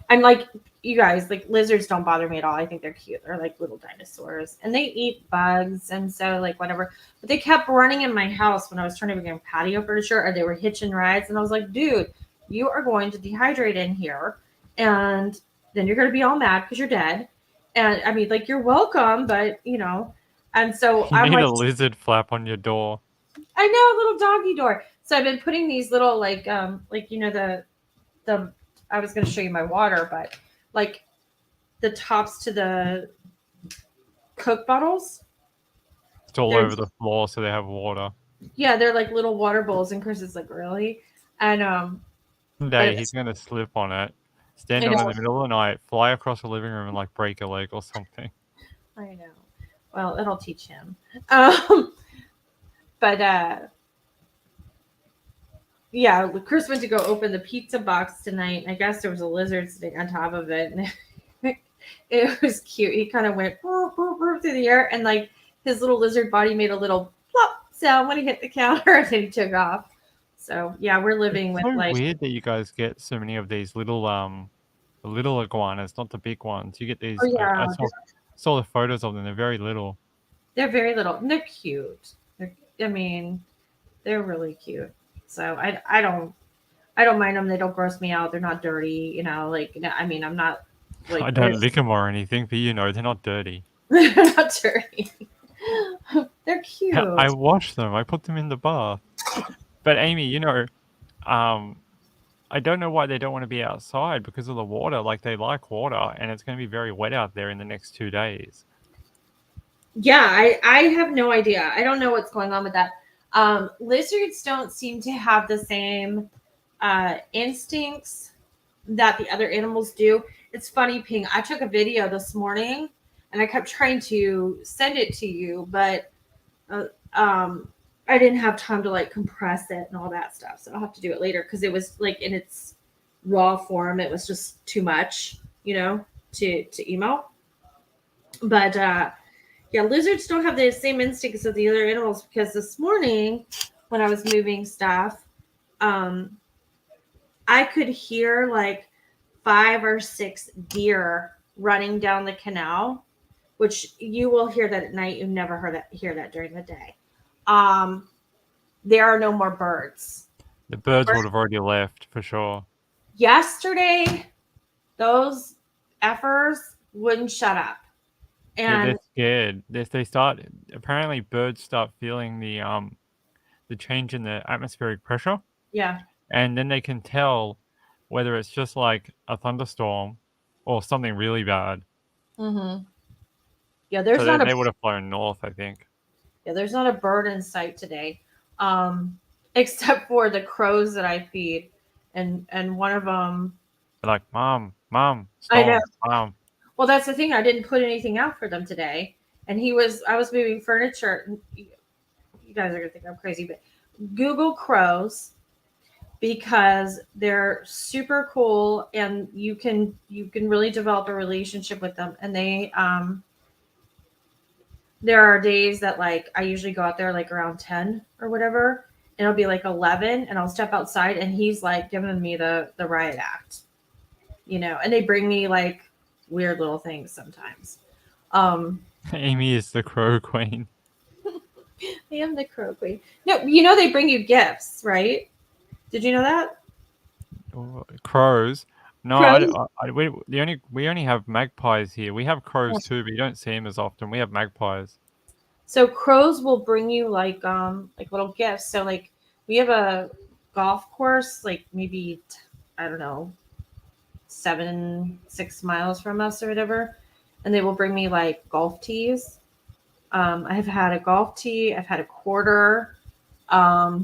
Speaker 1: and like, you guys, like, lizards don't bother me at all. I think they're cute. They're like little dinosaurs, and they eat bugs, and so like whatever. But they kept running in my house when I was trying to bring patio furniture, or they were hitching rides, and I was like, dude, you are going to dehydrate in here, and then you're going to be all mad because you're dead. And I mean, like, you're welcome, but and so
Speaker 2: You
Speaker 1: I'm
Speaker 2: need
Speaker 1: like,
Speaker 2: a lizard flap on your door.
Speaker 1: I know, a little doggy door. So I've been putting these little the I was going to show you my water, but like the tops to the Coke bottles.
Speaker 2: It's all
Speaker 1: There's-
Speaker 2: over the floor, so they have water.
Speaker 1: Yeah, they're like little water bowls, and Chris is like, really? And
Speaker 2: One
Speaker 1: but
Speaker 2: day he's going to slip on it, stand
Speaker 1: I
Speaker 2: on it in
Speaker 1: know.
Speaker 2: the middle of the night, fly across the living room, and like break a leg or something.
Speaker 1: I know. Well, it'll teach him. But yeah, Chris went to go open the pizza box tonight, and I guess there was a lizard sitting on top of it, and it was cute. He kind of went boop, boop, boop through the air, and like his little lizard body made a little plop sound when he hit the counter, and then he took off. So yeah, we're living
Speaker 2: It's
Speaker 1: with
Speaker 2: so
Speaker 1: like,
Speaker 2: weird that you guys get so many of these little the little iguanas, not the big ones. You get these.
Speaker 1: oh yeah,
Speaker 2: I saw the photos of them. They're very little.
Speaker 1: they're very little, and they're cute. I mean, they're really cute. So I don't mind them. They don't gross me out. They're not dirty. I mean, I'm not like,
Speaker 2: I don't lick them or anything, but they're not dirty.
Speaker 1: they're not dirty. They're cute.
Speaker 2: I wash them. I put them in the bath. But Amy, I don't know why they don't want to be outside because of the water. Like, they like water, and it's going to be very wet out there in the next 2 days.
Speaker 1: Yeah, I have no idea. I don't know what's going on with that. Lizards don't seem to have the same instincts that the other animals do. It's funny, Ping. I took a video this morning, and I kept trying to send it to you, but I didn't have time to like compress it and all that stuff. So I'll have to do it later, because it was like in its raw form. It was just too much, to email. But yeah, lizards don't have the same instincts of the other animals, because this morning when I was moving stuff, I could hear like 5 or 6 deer running down the canal, which you will hear that at night. You never hear that during the day. There are no more birds.
Speaker 2: The birds would have already left for sure.
Speaker 1: Yesterday, those effers wouldn't shut up.
Speaker 2: Yeah,
Speaker 1: And
Speaker 2: they're scared. Apparently birds start feeling the change in the atmospheric pressure,
Speaker 1: yeah,
Speaker 2: and then they can tell whether it's just like a thunderstorm or something really bad.
Speaker 1: yeah, there's
Speaker 2: So
Speaker 1: not
Speaker 2: they
Speaker 1: a
Speaker 2: would have flown north, I think.
Speaker 1: yeah, there's not a bird in sight today, except for the crows that I feed, and one of them.
Speaker 2: They're like, Mom,
Speaker 1: I know.
Speaker 2: storm, Mom.
Speaker 1: Well, that's the thing. I didn't put anything out for them today, and I was moving furniture. You guys are gonna think I'm crazy, but Google crows, because they're super cool, and you can really develop a relationship with them. And they there are days that like I usually go out there like around 10 or whatever, and it'll be like 11, and I'll step outside, and he's like giving me the riot act, and they bring me like weird little things sometimes.
Speaker 2: Amy is the crow queen.
Speaker 1: I am the crow queen. No, you know they bring you gifts, right? Did you know that?
Speaker 2: Crows. No,
Speaker 1: Crows?
Speaker 2: we only have magpies here. We have crows too, but you don't see them as often. We have magpies.
Speaker 1: So crows will bring you like little gifts. So like we have a golf course like maybe I don't know 6 miles from us or whatever, and they will bring me like golf tees. I have had a golf tee. I've had a quarter. What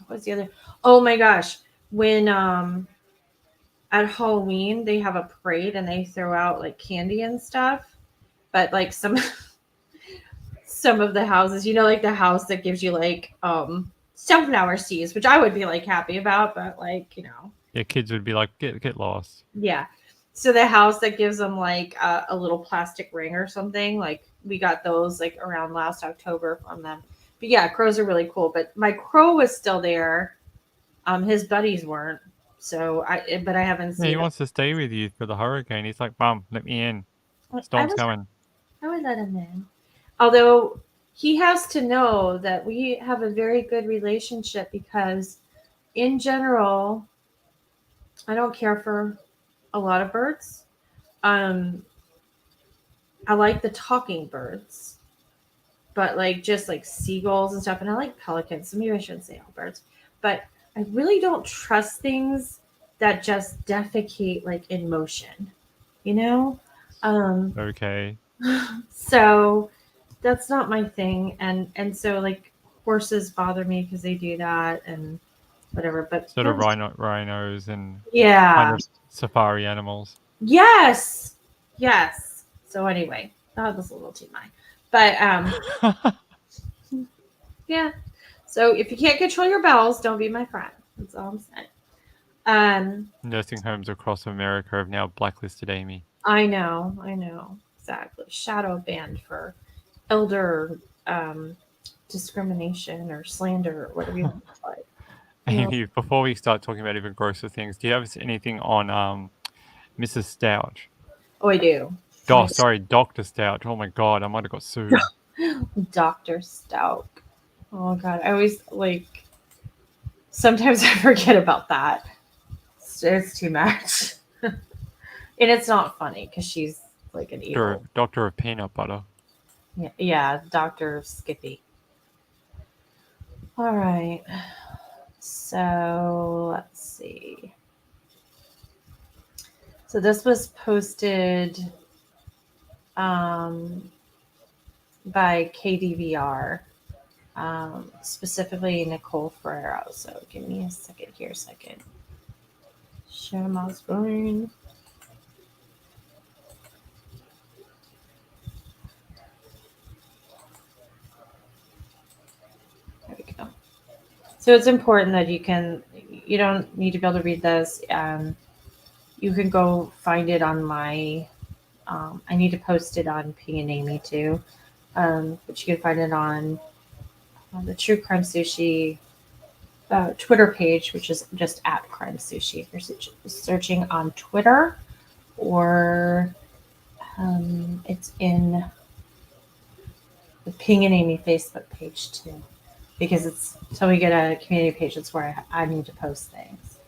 Speaker 1: was the other? Oh my gosh! When at Halloween they have a parade and they throw out like candy and stuff, but like some of the houses, like the house that gives you like sunflower seeds, which I would be like happy about, but like
Speaker 2: Yeah, kids would be like, get lost.
Speaker 1: yeah. So the house that gives them like a little plastic ring or something, like we got those like around last October from them. But yeah, crows are really cool. But my crow was still there. His buddies weren't. So but I haven't
Speaker 2: Yeah,
Speaker 1: seen
Speaker 2: he
Speaker 1: him.
Speaker 2: wants to stay with you for the hurricane. He's like, Mum, let me in. Storm's coming.
Speaker 1: I would let him in. Although he has to know that we have a very good relationship because in general, I don't care for a lot of birds. I like the talking birds, but like just like seagulls and stuff. And I like pelicans. So maybe I shouldn't say all birds, but I really don't trust things that just defecate like in motion,
Speaker 2: Okay.
Speaker 1: So that's not my thing. And so like horses bother me because they do that and whatever. But
Speaker 2: Sort of rhinos and
Speaker 1: yeah.
Speaker 2: kind of safari animals.
Speaker 1: Yes. So anyway, that was a little too much. But yeah. So if you can't control your bowels, don't be my friend. That's all I'm saying.
Speaker 2: Nursing homes across America have now blacklisted Amy.
Speaker 1: I know. Exactly. Shadow banned for elder discrimination or slander or whatever you want to call it.
Speaker 2: Amy, before we start talking about even grosser things, do you have anything on Mrs. Stauch?
Speaker 1: Oh, I do.
Speaker 2: Sorry, Dr. Stauch. Oh my God, I might have got sued.
Speaker 1: Dr. Stauch. Oh God, I always sometimes I forget about that. It's too much. And it's not funny because she's like an evil.
Speaker 2: Doctor of peanut butter.
Speaker 1: Yeah, Dr. Skippy. All right. So let's see. So this was posted by KDVR, specifically Nicole Ferrero. So give me a second here so I can share my screen. There we go. So it's important that you don't need to be able to read this. You can go find it on my, I need to post it on Ping and Amy too. But you can find it on the True Crime Sushi Twitter page, which is just at Crime Sushi. If you're searching on Twitter, or it's in the Ping and Amy Facebook page too, because it's so we get a community page. That's where I need to post things.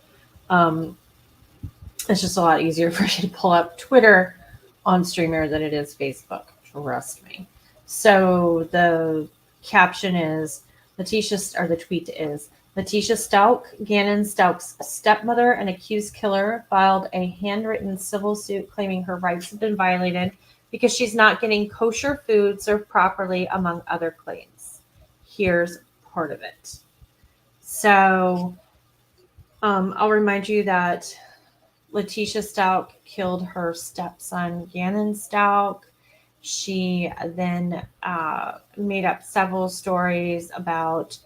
Speaker 1: It's just a lot easier for you to pull up Twitter on Streamer than it is Facebook. Trust me. So the caption is the tweet is Leticia Stauch, Gannon Stauch's stepmother and accused killer, filed a handwritten civil suit claiming her rights have been violated because she's not getting kosher food served properly, among other claims. Here's part of it. So I'll remind you that Leticia Stauch killed her stepson, Gannon Stauch. She then made up several stories about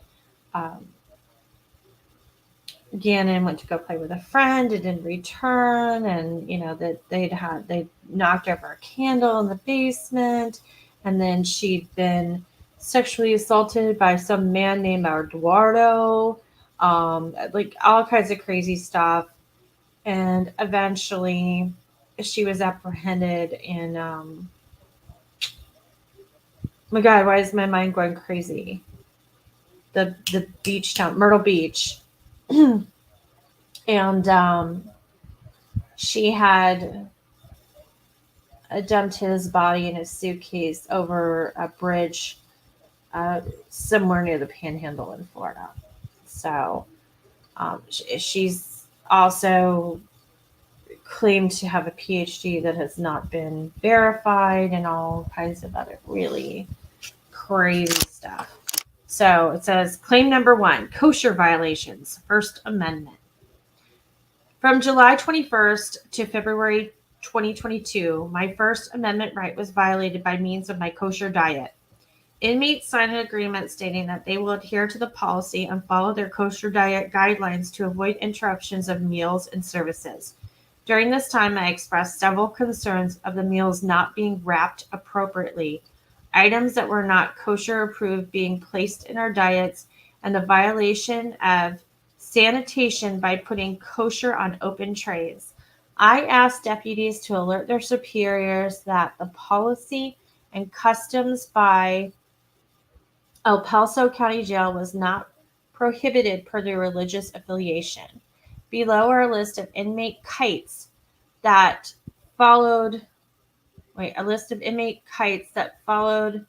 Speaker 1: Gannon went to go play with a friend and didn't return, and that they knocked over a candle in the basement, and then she'd been sexually assaulted by some man named Eduardo, like all kinds of crazy stuff. And eventually she was apprehended in my God, why is my mind going crazy? The beach town, Myrtle Beach. And she had dumped his body in a suitcase over a bridge somewhere near the Panhandle in Florida. So she's also claimed to have a PhD that has not been verified and all kinds of other really crazy stuff. So it says claim number 1, kosher violations, First Amendment. From July 21st to February 2022, my First Amendment right was violated by means of my kosher diet. Inmates signed an agreement stating that they will adhere to the policy and follow their kosher diet guidelines to avoid interruptions of meals and services. During this time, I expressed several concerns of the meals not being wrapped appropriately, items that were not kosher approved being placed in our diets, and the violation of sanitation by putting kosher on open trays. I asked deputies to alert their superiors that the policy and customs by El Paso County Jail was not prohibited per their religious affiliation. Below are a list of inmate kites that followed. A list of inmate kites that followed.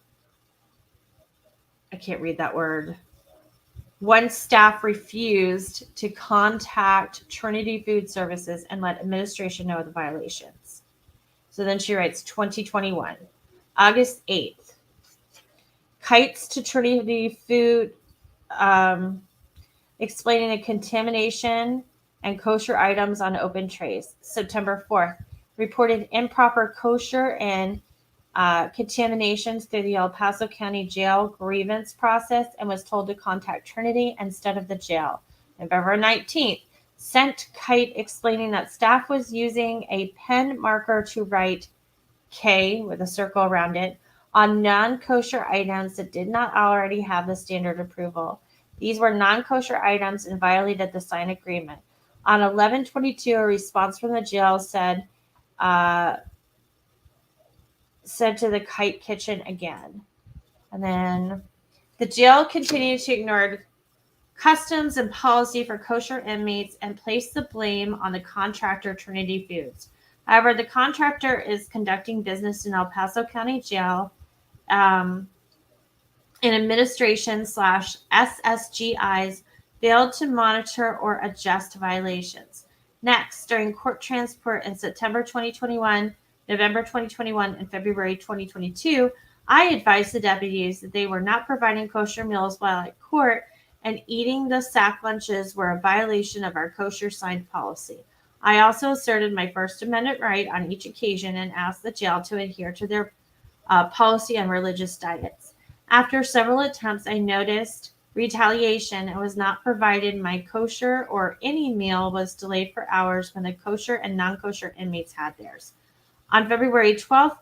Speaker 1: I can't read that word. One staff refused to contact Trinity Food Services and let administration know of the violations. So then she writes 2021, August 8th. Kites to Trinity Food explaining the contamination and kosher items on open trays. September 4th, reported improper kosher and contaminations through the El Paso County Jail grievance process and was told to contact Trinity instead of the jail. November 19th, sent kite explaining that staff was using a pen marker to write K with a circle around it on non-kosher items that did not already have the standard approval. These were non-kosher items and violated the signed agreement. On 11/22, a response from the jail said to the kite kitchen again. And then the jail continued to ignore customs and policy for kosher inmates and placed the blame on the contractor Trinity Foods. However, the contractor is conducting business in El Paso County Jail in administration /SSGIs failed to monitor or adjust violations. Next, during court transport in September 2021, November 2021, and February 2022, I advised the deputies that they were not providing kosher meals while at court, and eating the sack lunches were a violation of our kosher signed policy. I also asserted my First Amendment right on each occasion and asked the jail to adhere to their policy on religious diets. After several attempts, I noticed retaliation and was not provided my kosher or any meal was delayed for hours when the kosher and non-kosher inmates had theirs. On February 12th,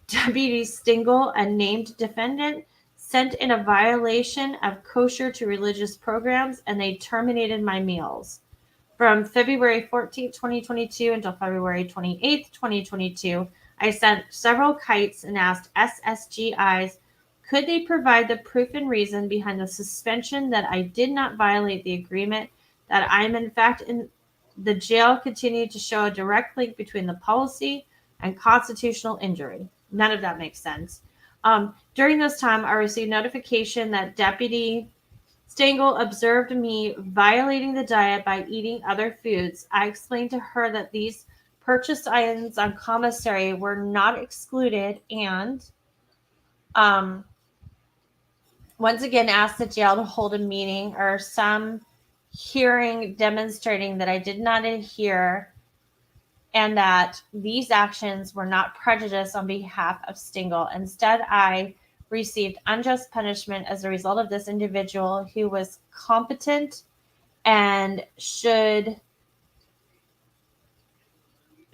Speaker 1: Deputy Stingle, a named defendant, sent in a violation of kosher to religious programs, and they terminated my meals. From February 14th, 2022 until February 28th, 2022, I sent several kites and asked SSGIs, could they provide the proof and reason behind the suspension that I did not violate the agreement, that I am in fact in the jail continued to show a direct link between the policy and constitutional injury. None of that makes sense. During this time, I received notification that Deputy Stengel observed me violating the diet by eating other foods. I explained to her that these purchased items on commissary were not excluded and once again asked the jail to hold a meeting or some hearing demonstrating that I did not adhere and that these actions were not prejudice on behalf of Stengel. Instead, I received unjust punishment as a result of this individual who was competent and showed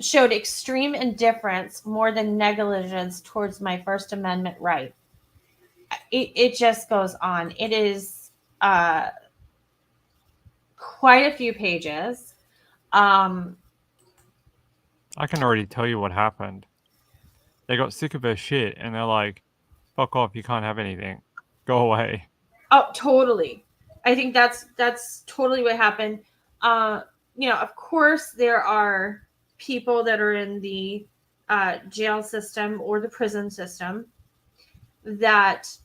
Speaker 1: extreme indifference more than negligence towards my First Amendment right. It just goes on. It is quite a few pages.
Speaker 2: I can already tell you what happened. They got sick of her shit, and they're like, "Fuck off! You can't have anything. Go away."
Speaker 1: Oh, totally. I think that's totally what happened. Of course, there are people that are in the jail system or the prison system that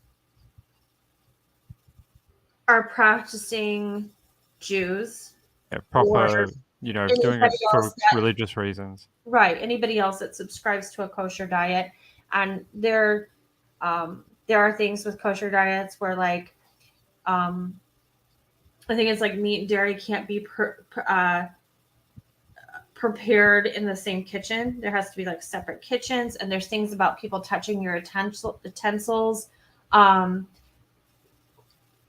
Speaker 1: are practicing Jews
Speaker 2: Yeah,
Speaker 1: or
Speaker 2: proper, doing it
Speaker 1: anybody
Speaker 2: for
Speaker 1: else that
Speaker 2: religious reasons.
Speaker 1: right, anybody else that subscribes to a kosher diet, and there are things with kosher diets where like I think it's like meat and dairy can't be prepared in the same kitchen. There has to be like separate kitchens, and there's things about people touching your utensils. Um,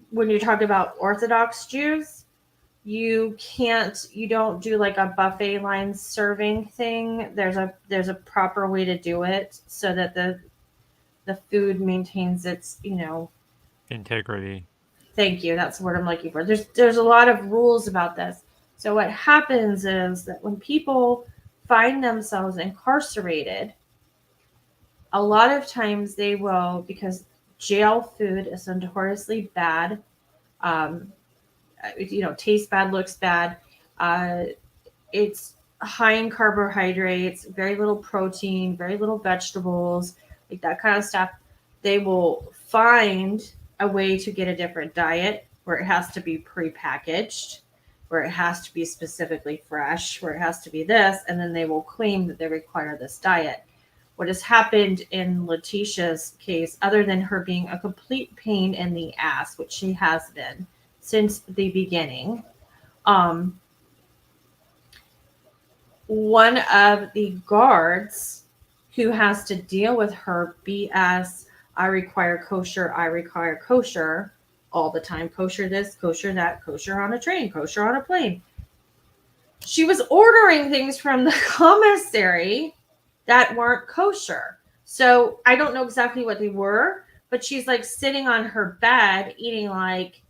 Speaker 1: when you talk about Orthodox Jews, you don't do like a buffet line serving thing. There's a proper way to do it so that the food maintains its,
Speaker 2: Integrity.
Speaker 1: thank you. That's the word I'm looking for. There's a lot of rules about this. So what happens is that when people find themselves incarcerated, a lot of times they will, because jail food is notoriously bad. Um, tastes bad, looks bad. Uh, it's high in carbohydrates, very little protein, very little vegetables, like that kind of stuff. They will find a way to get a different diet where it has to be prepackaged, where it has to be specifically fresh, where it has to be this, and then they will claim that they require this diet. What has happened in Leticia's case, other than her being a complete pain in the ass, which she has been since the beginning, one of the guards who has to deal with her BS, I require kosher all the time, kosher this, kosher that, kosher on a train, kosher on a plane. She was ordering things from the commissary that weren't kosher. So I don't know exactly what they were, but she's like sitting on her bed eating like,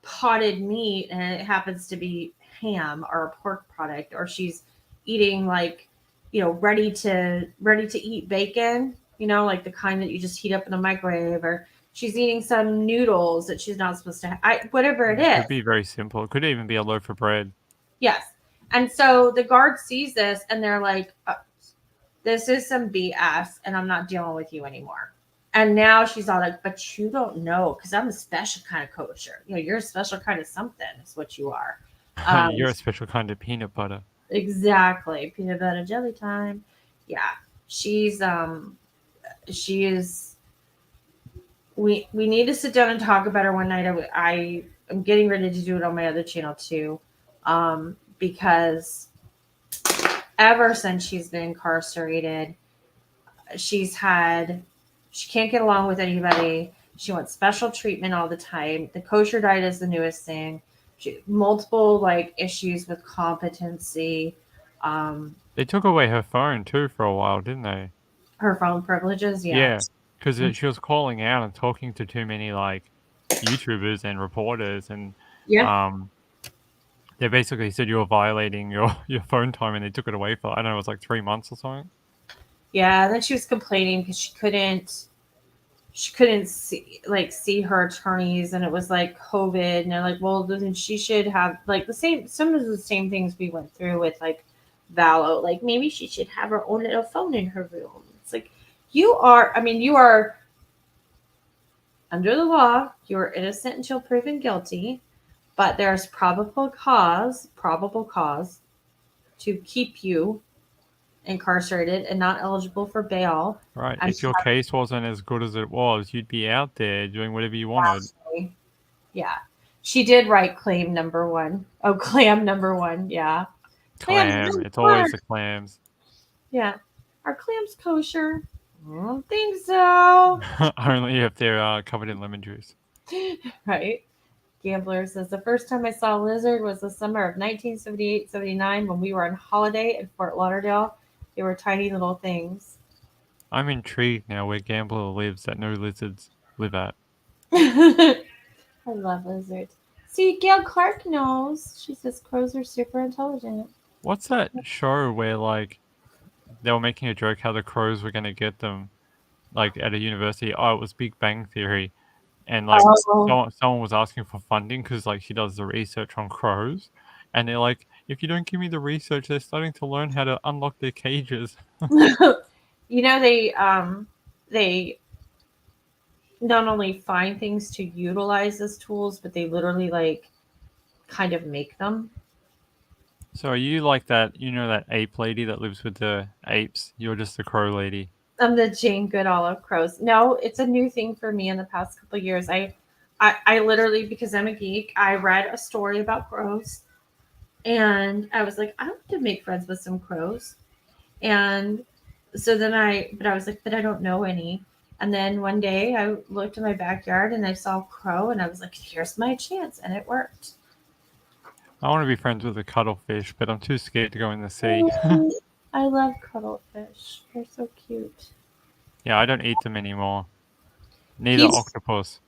Speaker 1: potted meat, and it happens to be ham or a pork product, or she's eating like, ready to eat bacon, like the kind that you just heat up in the microwave, or she's eating some noodles that she's not supposed to have. Whatever it is.
Speaker 2: Could be very simple. It could even be a loaf of bread.
Speaker 1: Yes. And so the guard sees this and they're like, this is some BS and I'm not dealing with you anymore. And now she's all like, but you don't know, because I'm a special kind of kosher. You're a special kind of something is what you are.
Speaker 2: You're a special kind of peanut butter.
Speaker 1: Exactly. Peanut butter jelly time. Yeah. She is, we need to sit down and talk about her one night. I am getting ready to do it on my other channel too. Because ever since she's been incarcerated, she can't get along with anybody. She wants special treatment all the time. The kosher diet is the newest thing. Multiple like issues with competency.
Speaker 2: They took away her phone too for a while, didn't they?
Speaker 1: Her phone privileges,
Speaker 2: Yeah, because she was calling out and talking to too many like YouTubers and reporters, and they basically said you were violating your phone time, and they took it away for, I don't know, it was like 3 months or something.
Speaker 1: Yeah, and then she was complaining because she couldn't see her attorneys, and it was like COVID, and they're like, well, then she should have like some of the same things we went through with like Valo, like maybe she should have her own little phone in her room. It's like, you are under the law, you are innocent until proven guilty, but there's probable cause to keep you incarcerated and not eligible for bail.
Speaker 2: Right. If your case wasn't as good as it was, you'd be out there doing whatever you wanted.
Speaker 1: Yeah. She did write claim number one. Oh, clam number one. Yeah.
Speaker 2: Clam. It's always the clams.
Speaker 1: Yeah. Are clams kosher? I don't think so.
Speaker 2: Only if they're covered in lemon juice.
Speaker 1: Right. Gambler says, the first time I saw a lizard was the summer of 1978-79 when we were on holiday in Fort Lauderdale. They were tiny little things.
Speaker 2: I'm intrigued now where Gambler lives that no lizards live at.
Speaker 1: I love lizards. See, Gail Clark knows. She says crows are super intelligent.
Speaker 2: What's that show where like they were making a joke how the crows were going to get them, like at a university? Oh, it was Big Bang Theory, and like
Speaker 1: Oh,
Speaker 2: someone was asking for funding because like she does the research on crows, and they're like, if you don't give me the research, they're starting to learn how to unlock their cages.
Speaker 1: they not only find things to utilize as tools, but they literally like kind of make them.
Speaker 2: So are you like that? You know that ape lady that lives with the apes? You're just the crow lady.
Speaker 1: I'm the Jane Goodall of crows. No, it's a new thing for me in the past couple of years. I literally, because I'm a geek, I read a story about crows, and I was like, I want to make friends with some crows. And so then but I was like, but I don't know any. And then one day I looked in my backyard and I saw a crow, and I was like, here's my chance, and it worked.
Speaker 2: I want to be friends with a cuttlefish, but I'm too scared to go in the sea.
Speaker 1: I love cuttlefish. They're so cute.
Speaker 2: Yeah, I don't eat them anymore. Neither
Speaker 1: He's
Speaker 2: octopus.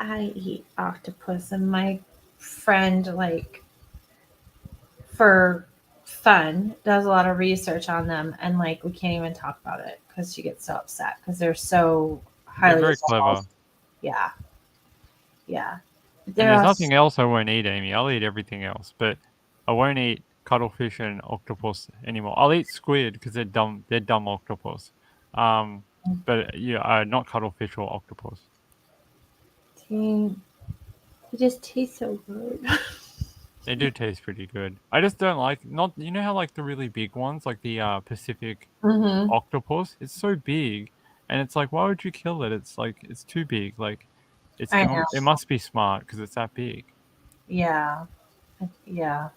Speaker 1: I eat octopus, and my friend, like, for fun, does a lot of research on them, and like we can't even talk about it because she gets so upset because they're so
Speaker 2: They're
Speaker 1: highly
Speaker 2: very
Speaker 1: evolved.
Speaker 2: clever.
Speaker 1: Yeah, yeah.
Speaker 2: And
Speaker 1: They're
Speaker 2: there's nothing else I won't eat, Amy. I'll eat everything else, but I won't eat cuttlefish and octopus anymore. I'll eat squid because they're dumb. They're dumb octopus. But yeah, not cuttlefish or octopus.
Speaker 1: Dang, they just taste so good.
Speaker 2: They do taste pretty good. I just don't like not. You know how like the really big ones, like the Pacific
Speaker 1: Mm-hmm.
Speaker 2: octopus. It's so big, and it's like, why would you kill it? It's like it's too big. Like
Speaker 1: I know.
Speaker 2: it must be smart because it's that big.
Speaker 1: Yeah, yeah.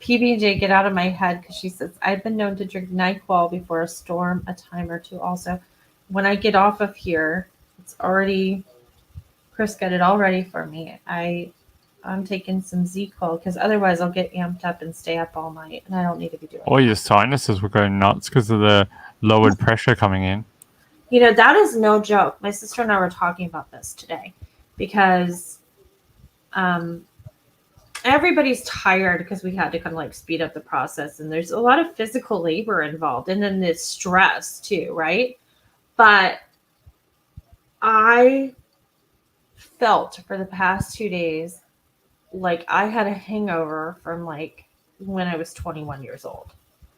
Speaker 1: PB&J, get out of my head, because she says I've been known to drink NyQuil before a storm a time or two. Also, when I get off of here, it's already Chris got it all ready for me. I'm taking some Z-Quil because otherwise I'll get amped up and stay up all night, and I don't need to be doing
Speaker 2: Or
Speaker 1: that.
Speaker 2: your sinuses will go nuts because of the lowered pressure coming in.
Speaker 1: You know, that is no joke. My sister and I were talking about this today because um, everybody's tired because we had to kind of like speed up the process, and there's a lot of physical labor involved, and then there's stress too, right? But I felt for the past 2 days like I had a hangover from like when I was 21 years old.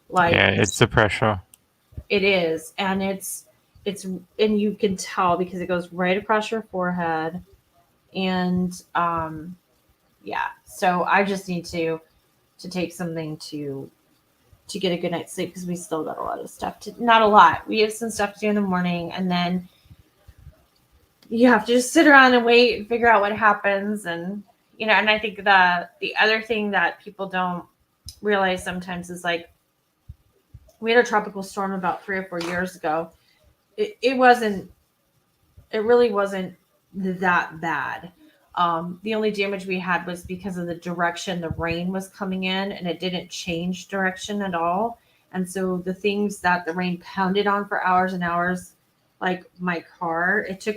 Speaker 1: Like
Speaker 2: Yeah, it's the pressure.
Speaker 1: it is, and it's and you can tell because it goes right across your forehead, and yeah. So I just need to take something to get a good night's sleep because we still got a lot of stuff to not a lot. We have some stuff to do in the morning, and then you have to just sit around and wait and figure out what happens. And and I think the other thing that people don't realize sometimes is like we had a tropical storm about 3 or 4 years ago. It wasn't, it really wasn't that bad. The only damage we had was because of the direction the rain was coming in, and it didn't change direction at all. And so the things that the rain pounded on for hours and hours, like my car, it took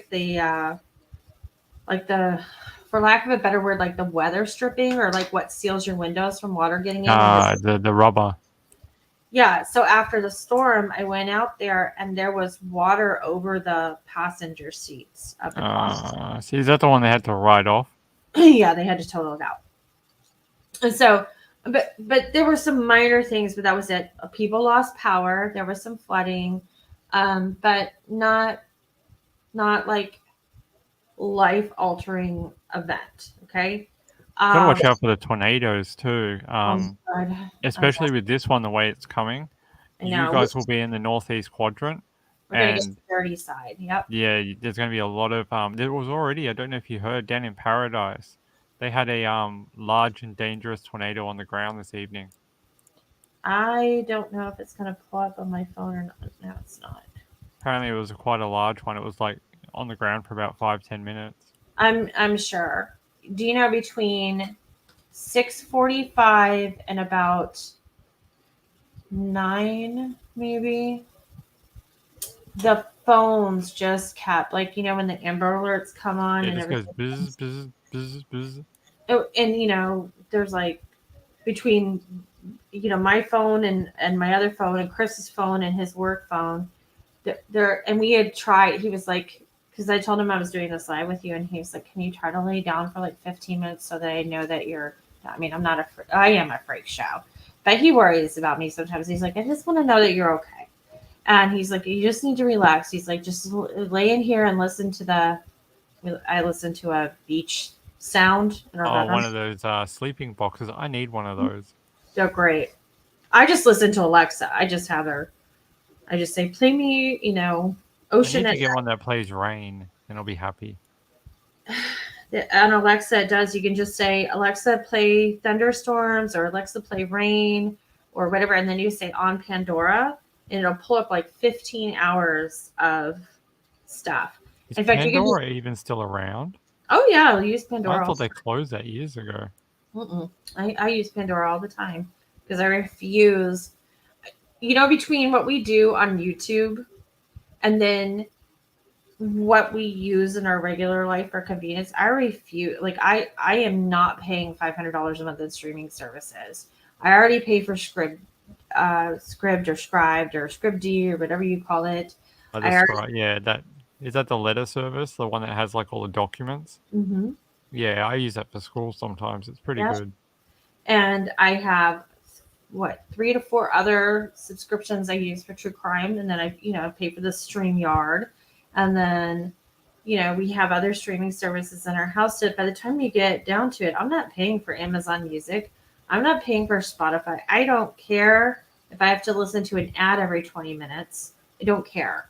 Speaker 1: like the, for lack of a better word, like the weather stripping, or like what seals your windows from water getting in.
Speaker 2: The rubber.
Speaker 1: Yeah. So after the storm, I went out there and there was water over the passenger seats of the car.
Speaker 2: See, is that the one they had to ride off?
Speaker 1: Yeah, they had to total it out. And so, but there were some minor things, but that was it. People lost power. There was some flooding, but not like life altering event. Okay.
Speaker 2: Gotta watch out for the tornadoes too.
Speaker 1: Oh God.
Speaker 2: Especially with this one, the way it's coming.
Speaker 1: I
Speaker 2: You
Speaker 1: know.
Speaker 2: guys will be in the northeast quadrant,
Speaker 1: We're gonna get
Speaker 2: and
Speaker 1: the dirty side. Yep.
Speaker 2: yeah, there's going to be a lot of there was already, I don't know if you heard, down in Paradise they had a large and dangerous tornado on the ground this evening.
Speaker 1: I don't know if it's gonna pull up on my phone or not. No, it's not.
Speaker 2: Apparently it was quite a large one. It was like on the ground for about 5-10 minutes.
Speaker 1: I'm sure. Do you know between 6:45 and about 9, maybe, the phones just kept, like, when the Amber Alerts come on
Speaker 2: It
Speaker 1: and
Speaker 2: just goes
Speaker 1: everything.
Speaker 2: buzz, buzz, buzz, buzz.
Speaker 1: Oh, and there's like between my phone and my other phone and Chris's phone and his work phone. There and we had tried. He was like, because I told him I was doing this live with you, and he was like, "Can you try to lay down for like 15 minutes so that I know that you're?" I mean, I am a freak show, but he worries about me sometimes. He's like, "I just want to know that you're okay," and he's like, "You just need to relax." He's like, "Just lay in here and listen to I listen to a beach sound in our
Speaker 2: Oh,
Speaker 1: bedroom.
Speaker 2: one of those sleeping boxes. I need one of those.
Speaker 1: They're great. I just listen to Alexa. I just have her. I just say, "Play me,
Speaker 2: I
Speaker 1: Ocean
Speaker 2: need
Speaker 1: at
Speaker 2: to get one that plays rain, and I'll be happy.
Speaker 1: on Alexa." It does. You can just say, "Alexa, play thunderstorms," or "Alexa, play rain," or whatever, and then you say on Pandora, and it'll pull up like 15 hours of stuff.
Speaker 2: Is
Speaker 1: In fact, you can just,
Speaker 2: Pandora even still around?
Speaker 1: oh yeah, I'll use
Speaker 2: I
Speaker 1: Pandora.
Speaker 2: thought they closed that years ago.
Speaker 1: I use Pandora all the time because I refuse. Between what we do on YouTube and then what we use in our regular life for convenience, I refuse. Like I am not paying $500 a month in streaming services. I already pay for Scribd or Scribed or Scribd or whatever you call it.
Speaker 2: Yeah, that is that the letter service, the one that has like all the documents.
Speaker 1: Mm-hmm.
Speaker 2: Yeah, I use that for school sometimes. It's pretty
Speaker 1: Yep.
Speaker 2: good.
Speaker 1: And I have 3 to 4 other subscriptions I use for true crime, and then I pay for the StreamYard, and then we have other streaming services in our house. That by the time you get down to it, I'm not paying for Amazon Music, I'm not paying for Spotify. I don't care if I have to listen to an ad every 20 minutes. I don't care,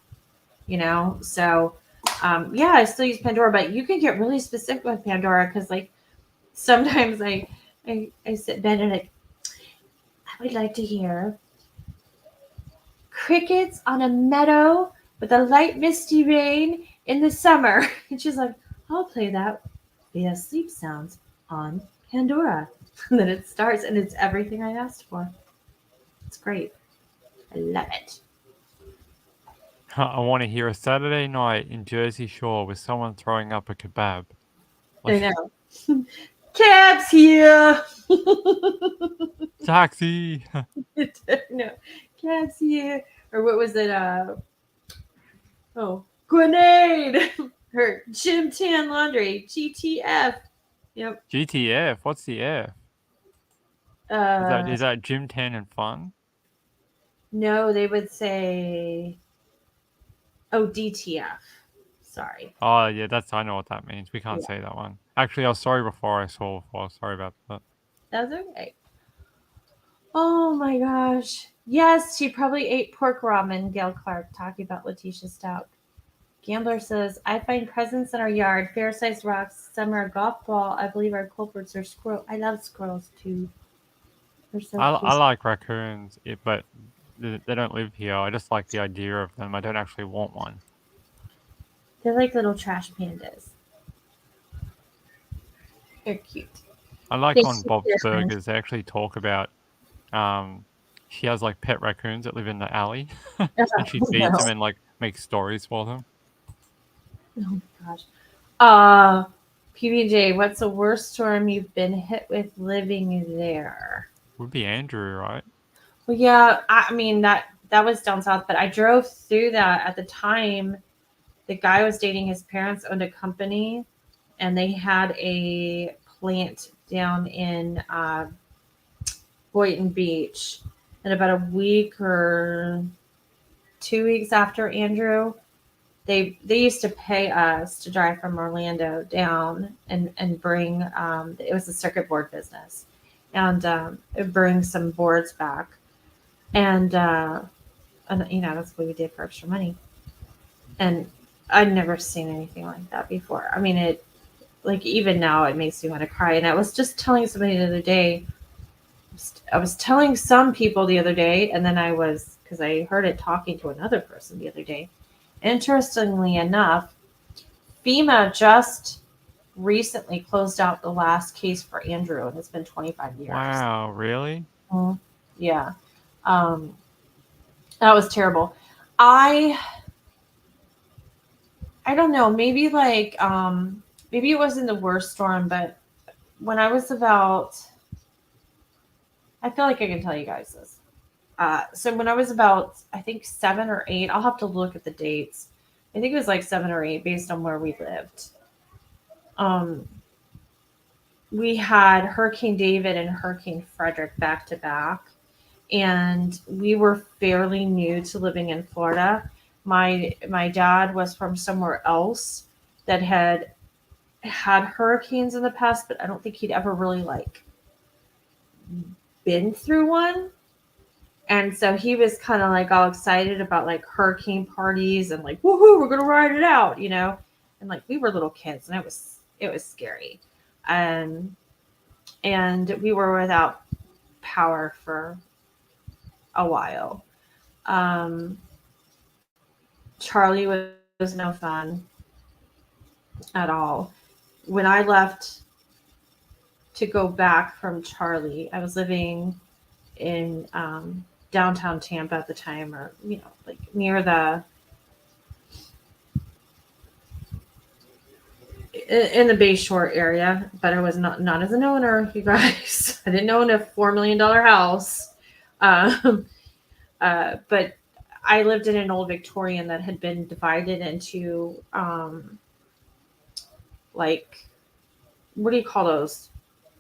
Speaker 1: So yeah, I still use Pandora, but you can get really specific with Pandora because like sometimes I sit in bed and I would like to hear crickets on a meadow with a light misty rain in the summer. And she's like, I'll play that via sleep sounds on Pandora. And then it starts and it's everything I asked for. It's great. I love it.
Speaker 2: I want to hear a Saturday night in Jersey Shore with someone throwing up a kebab.
Speaker 1: I know. Cab's here.
Speaker 2: Taxi.
Speaker 1: No, cab's here. Or what was it? Grenade. Her Gym Tan Laundry. GTF. Yep.
Speaker 2: GTF. What's the F? Is that Gym Tan and Fun?
Speaker 1: No, they would say, DTF. Sorry.
Speaker 2: Oh yeah, I know what that means. We can't
Speaker 1: Yeah.
Speaker 2: say that one. Actually, I was sorry before I saw before. Sorry about that.
Speaker 1: That's okay. Oh my gosh. Yes, she probably ate pork ramen, Gail Clark talking about Leticia Stauch. Gambler says, I find presents in our yard, fair-sized rocks, some are a golf ball. I believe our culprits are squirrel. I love squirrels too. They're so
Speaker 2: I
Speaker 1: cute.
Speaker 2: like raccoons, but they don't live here. I just like the idea of them. I don't actually want one.
Speaker 1: They're like little trash pandas. They're cute.
Speaker 2: I like
Speaker 1: They
Speaker 2: on
Speaker 1: see
Speaker 2: Bob's
Speaker 1: different.
Speaker 2: Burgers, they actually talk about she has like pet raccoons that live in the alley and she feeds them and like makes stories for them.
Speaker 1: Oh my gosh. PBJ, what's the worst storm you've been hit with living there?
Speaker 2: Would be Andrew, right?
Speaker 1: Well, yeah, I mean that was down south, but I drove through that at the time. The guy was dating his parents owned a company, and they had a plant down in Boynton Beach. And about a week or 2 weeks after Andrew, they used to pay us to drive from Orlando down and bring it was a circuit board business, and bring some boards back, and that's what we did for extra money. And I'd never seen anything like that before. I mean, it like even now it makes me want to cry. And I was just telling somebody the other day. I was telling some people the other day, and then because I heard it talking to another person the other day. Interestingly enough, FEMA just recently closed out the last case for Andrew, and it's been 25 years.
Speaker 2: Wow, really?
Speaker 1: Yeah. That was terrible. I don't know, maybe maybe it wasn't the worst storm, but when I was about I feel like I can tell you guys this. So when I was about, I think 7 or 8, I'll have to look at the dates. I think it was like 7 or 8 based on where we lived. We had Hurricane David and Hurricane Frederick back to back, and we were fairly new to living in Florida. My dad was from somewhere else that had hurricanes in the past, but I don't think he'd ever really like been through one. And so he was kind of like all excited about like hurricane parties and like, woohoo, we're gonna ride it out, you know. And like we were little kids, and it was scary. And we were without power for a while. Charlie was no fun at all. When I left to go back from Charlie, I was living in downtown Tampa at the time, or like near in the Bay Shore area, but I was not as an owner, you guys. I didn't own a $4 million house. But I lived in an old Victorian that had been divided into like, what do you call those?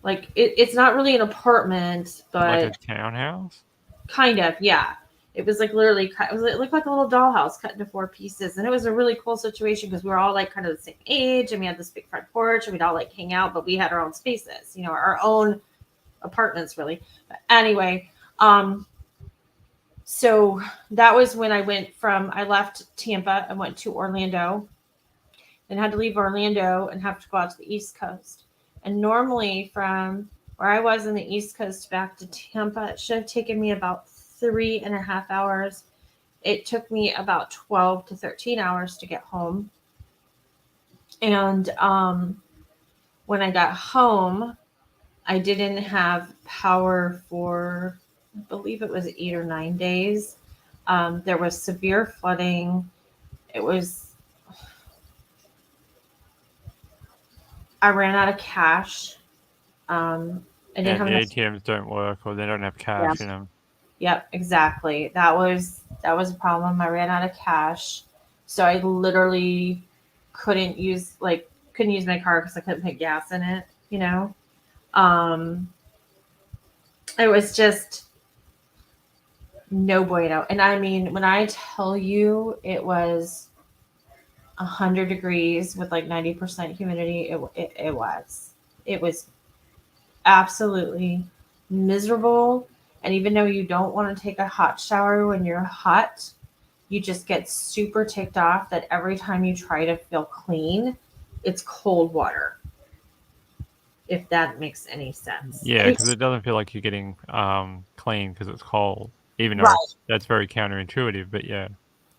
Speaker 1: Like it's not really an apartment, but
Speaker 2: like a townhouse.
Speaker 1: Kind of, yeah. It was like literally cut. It looked like a little dollhouse cut into 4 pieces, and it was a really cool situation because we were all like kind of the same age, and we had this big front porch, and we'd all like hang out, but we had our own spaces, our own apartments, really. But anyway, so that was when I left Tampa and went to Orlando, and had to leave Orlando and have to go out to the East Coast. And normally from where I was in the East Coast back to Tampa, it should have taken me about 3.5 hours. It took me about 12 to 13 hours to get home. And when I got home, I didn't have power for, I believe it was 8 or 9 days. There was severe flooding. I ran out of cash. I didn't have enough.
Speaker 2: The ATMs don't work, or they don't have cash in them.
Speaker 1: Yep, exactly. That was a problem. I ran out of cash, so I literally couldn't use my car because I couldn't put gas in it. It was just no bueno. And I mean, when I tell you it was 100 degrees with like 90% humidity, it was absolutely miserable. And even though you don't want to take a hot shower when you're hot, you just get super ticked off that every time you try to feel clean, it's cold water. If that makes any sense.
Speaker 2: Yeah, because it doesn't feel like you're getting clean because it's cold, even though that's very counterintuitive. But yeah.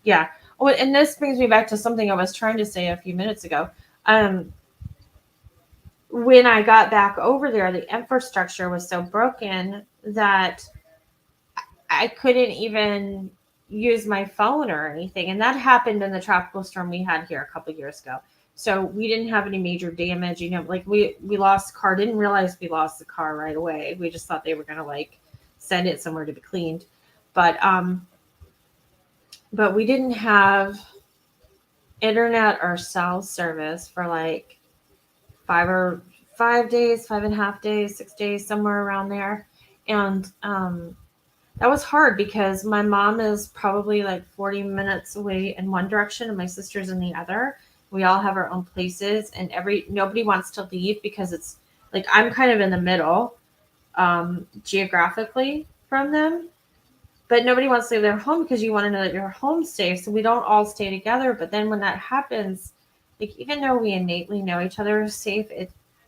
Speaker 1: Yeah. Oh, and this brings me back to something I was trying to say a few minutes ago. When I got back over there, the infrastructure was so broken that I couldn't even use my phone or anything. And that happened in the tropical storm we had here a couple of years ago. So we didn't have any major damage. Like we lost the car, didn't realize we lost the car right away. We just thought they were going to like send it somewhere to be cleaned. But we didn't have internet or cell service for like 5 days, 5.5 days, 6 days, somewhere around there. And that was hard because my mom is probably like 40 minutes away in one direction and my sister's in the other. We all have our own places, and nobody wants to leave because it's like I'm kind of in the middle geographically from them. But nobody wants to leave their home because you want to know that your home's safe. So we don't all stay together. But then when that happens, like even though we innately know each other is safe,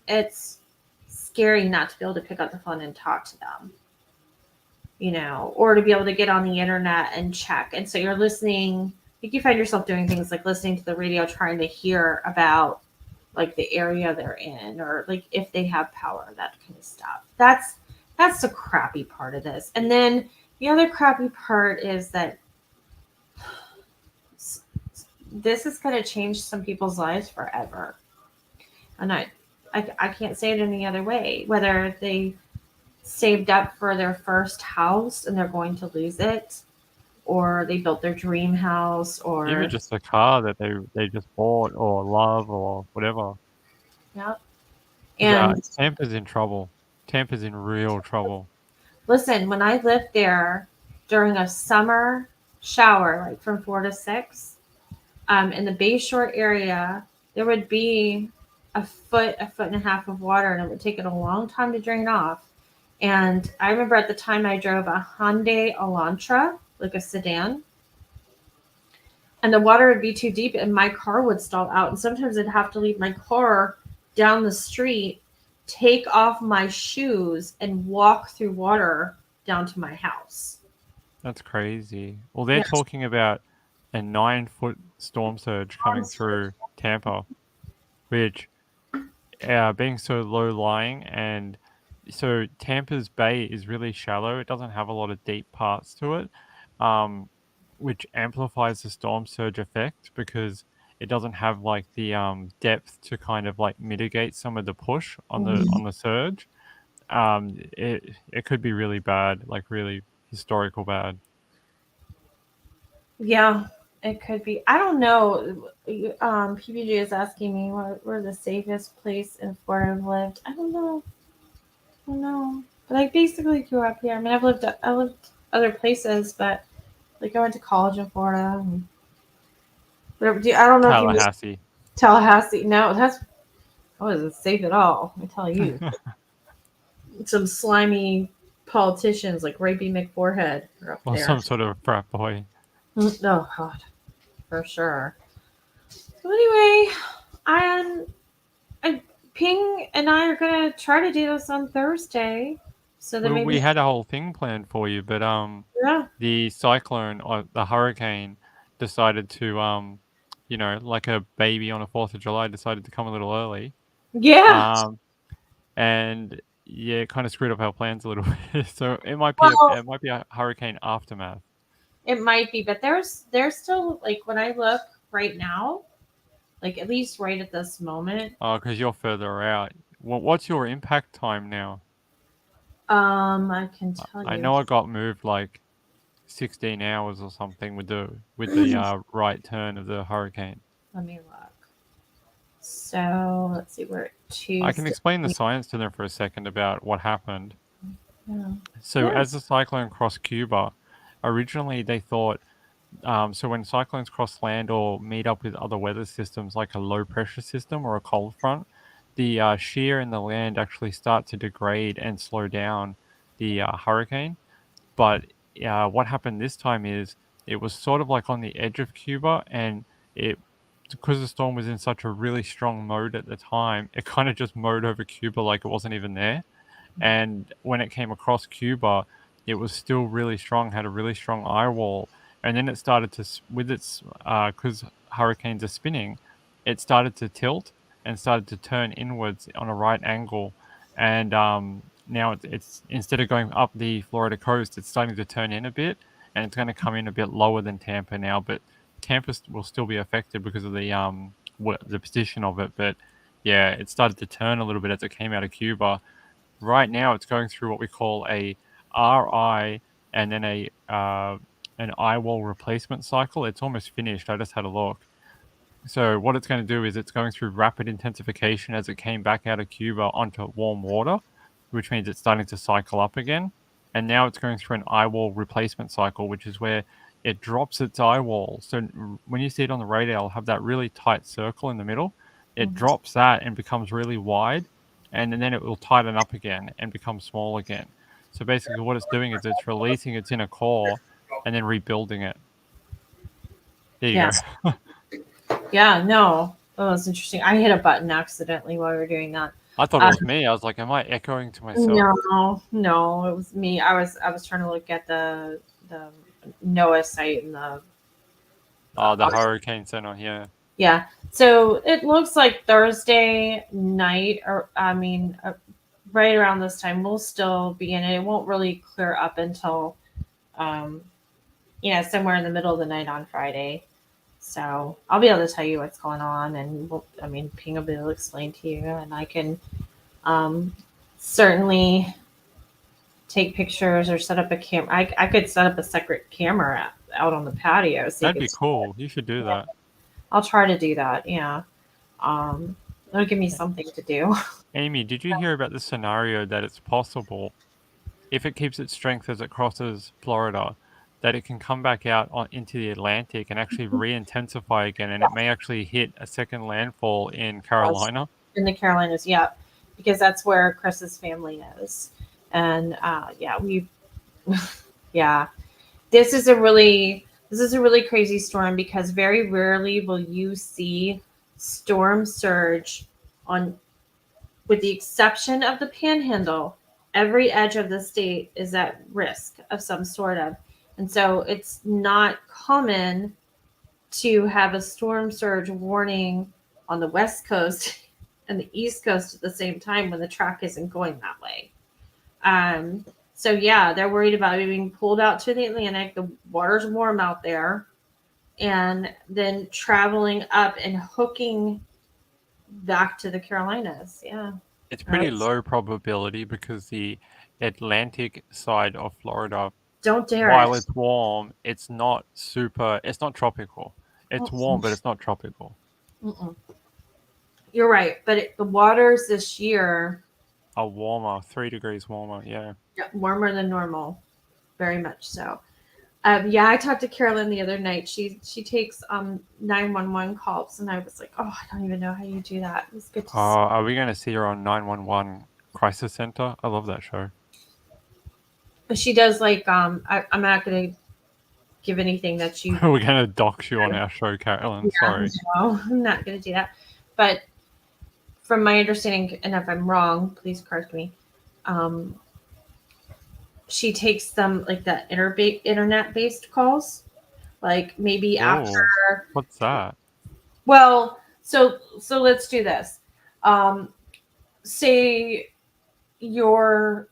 Speaker 1: it's scary not to be able to pick up the phone and talk to them, or to be able to get on the internet and check. And so you're listening, like you find yourself doing things like listening to the radio, trying to hear about like the area they're in, or like if they have power, that kind of stuff. That's the crappy part of this. And then the other crappy part is that this is going to change some people's lives forever. And I can't say it any other way. Whether they saved up for their first house and they're going to lose it, or they built their dream house, or
Speaker 2: Even just a car that they just bought or love or whatever.
Speaker 1: yeah.
Speaker 2: 'Cause,
Speaker 1: And
Speaker 2: Tampa's in trouble. Tampa's in real trouble.
Speaker 1: listen, when I lived there during a summer shower, like from 4 to 6, in the Bayshore area, there would be a foot and a half of water, and it would take it a long time to drain off. And I remember at the time I drove a Hyundai Elantra, like a sedan, and the water would be too deep, and my car would stall out. And sometimes I'd have to leave my car down the street, take off my shoes, and walk through water down to my house.
Speaker 2: That's crazy. Well, they're
Speaker 1: Yes.
Speaker 2: talking about a 9-foot storm surge coming through Tampa, which being so low lying, and so Tampa's Bay is really shallow. It doesn't have a lot of deep parts to it, which amplifies the storm surge effect because it doesn't have like the depth to kind of like mitigate some of the push on the surge. It could be really bad, like really historical bad.
Speaker 1: Yeah, it could be. I don't know. PBJ is asking me where the safest place in Florida I've lived. I don't know. But I basically grew up here. I mean, I lived other places, but like I went to college in Florida. And whatever. I don't know if you mean
Speaker 2: Tallahassee.
Speaker 1: Tallahassee. No, that wasn't safe at all. I tell you, some slimy politicians like Rapey McForehead are up
Speaker 2: Or
Speaker 1: there.
Speaker 2: some sort of frat boy.
Speaker 1: Oh God, for sure. So anyway, I Ping and I are gonna try to do this on Thursday, so that
Speaker 2: Well,
Speaker 1: maybe
Speaker 2: we had a whole thing planned for you, but
Speaker 1: yeah.
Speaker 2: the cyclone or the hurricane decided to like a baby on a 4th of July, decided to come a little early.
Speaker 1: Yeah.
Speaker 2: And yeah, it kind of screwed up our plans a little bit. So it might
Speaker 1: Well,
Speaker 2: be a hurricane aftermath.
Speaker 1: it might be, but there's still like when I look right now, like at least right at this moment.
Speaker 2: Oh, because you're further out. What's your impact time now?
Speaker 1: I can tell
Speaker 2: I
Speaker 1: you.
Speaker 2: know it got moved like 16 hours or something with the right turn of the hurricane.
Speaker 1: Let me look. So let's see, we're at Tuesday.
Speaker 2: I can explain the science to them for a second about what happened.
Speaker 1: Yeah.
Speaker 2: So
Speaker 1: Yes.
Speaker 2: as the cyclone crossed Cuba, originally they thought, so when cyclones cross land or meet up with other weather systems like a low pressure system or a cold front, the shear in the land actually start to degrade and slow down the hurricane. But what happened this time is it was sort of like on the edge of Cuba, and it, because the storm was in such a really strong mode at the time, it kind of just mowed over Cuba like it wasn't even there. And when it came across Cuba, it was still really strong, had a really strong eye wall. And then it started to, with its, because hurricanes are spinning, it started to tilt and started to turn inwards on a right angle. And now it's instead of going up the Florida coast, it's starting to turn in a bit, and it's going to come in a bit lower than Tampa now. But Tampa will still be affected because of the position of it. But yeah, it started to turn a little bit as it came out of Cuba. Right now, it's going through what we call a RI and then an eye wall replacement cycle. It's almost finished. I just had a look. So what it's going to do is it's going through rapid intensification as it came back out of Cuba onto warm water, which means it's starting to cycle up again. And now it's going through an eye wall replacement cycle, which is where it drops its eye wall. So when you see it on the radar, it'll have that really tight circle in the middle. It drops that and becomes really wide, and then it will tighten up again and become small again. So basically what it's doing is it's releasing its inner core and then rebuilding it. There you
Speaker 1: Yes.
Speaker 2: go.
Speaker 1: Yeah, no. Oh, that's interesting. I hit a button accidentally while we were doing that.
Speaker 2: I thought it was me. I was like, am I echoing to myself?
Speaker 1: No, it was me. I was trying to look at the NOAA site and the
Speaker 2: The hurricane center here.
Speaker 1: yeah. So it looks like Thursday night, or I mean, right around this time, we'll still be in it. It won't really clear up until, somewhere in the middle of the night on Friday. So I'll be able to tell you what's going on, and Ping will be able to explain to you, and I can certainly take pictures or set up a camera. I could set up a separate camera out on the patio. So
Speaker 2: That'd be cool. You should do that.
Speaker 1: I'll try to do that. Yeah. That'll give me something to do.
Speaker 2: Amy, did you hear about the scenario that it's possible, if it keeps its strength as it crosses Florida, that it can come back out into the Atlantic and actually re-intensify again, and it may actually hit a second landfall in Carolina?
Speaker 1: In the Carolinas, yeah, because that's where Chris's family is. And yeah, this is a really crazy storm, because very rarely will you see storm surge on, with the exception of the Panhandle. Every edge of the state is at risk of some sort of, and so it's not common to have a storm surge warning on the West Coast and the East Coast at the same time when the track isn't going that way. So yeah, they're worried about it being pulled out to the Atlantic. The water's warm out there, and then traveling up and hooking back to the Carolinas. Yeah.
Speaker 2: It's pretty low probability, because the Atlantic side of Florida,
Speaker 1: Don't dare
Speaker 2: while
Speaker 1: it.
Speaker 2: it's warm, it's not tropical. It's warm, but it's not tropical.
Speaker 1: Mm-mm. You're right, but the waters this year
Speaker 2: are warmer, 3 degrees warmer. Yeah,
Speaker 1: warmer than normal, very much so. Yeah, I talked to Carolyn the other night. She takes 911 calls, and I was like, oh, I don't even know how you do that. It was good to see.
Speaker 2: Are we going to see her on 911 Crisis Center? I love that show.
Speaker 1: She does like I'm not going to give anything that she.
Speaker 2: We're going to dox you on our show, Carolyn.
Speaker 1: Yeah,
Speaker 2: Sorry.
Speaker 1: No, I'm not going to do that. But from my understanding, and if I'm wrong, please correct me. She takes them like that internet-based calls, like maybe after.
Speaker 2: What's that?
Speaker 1: Well, so let's do this. Say you're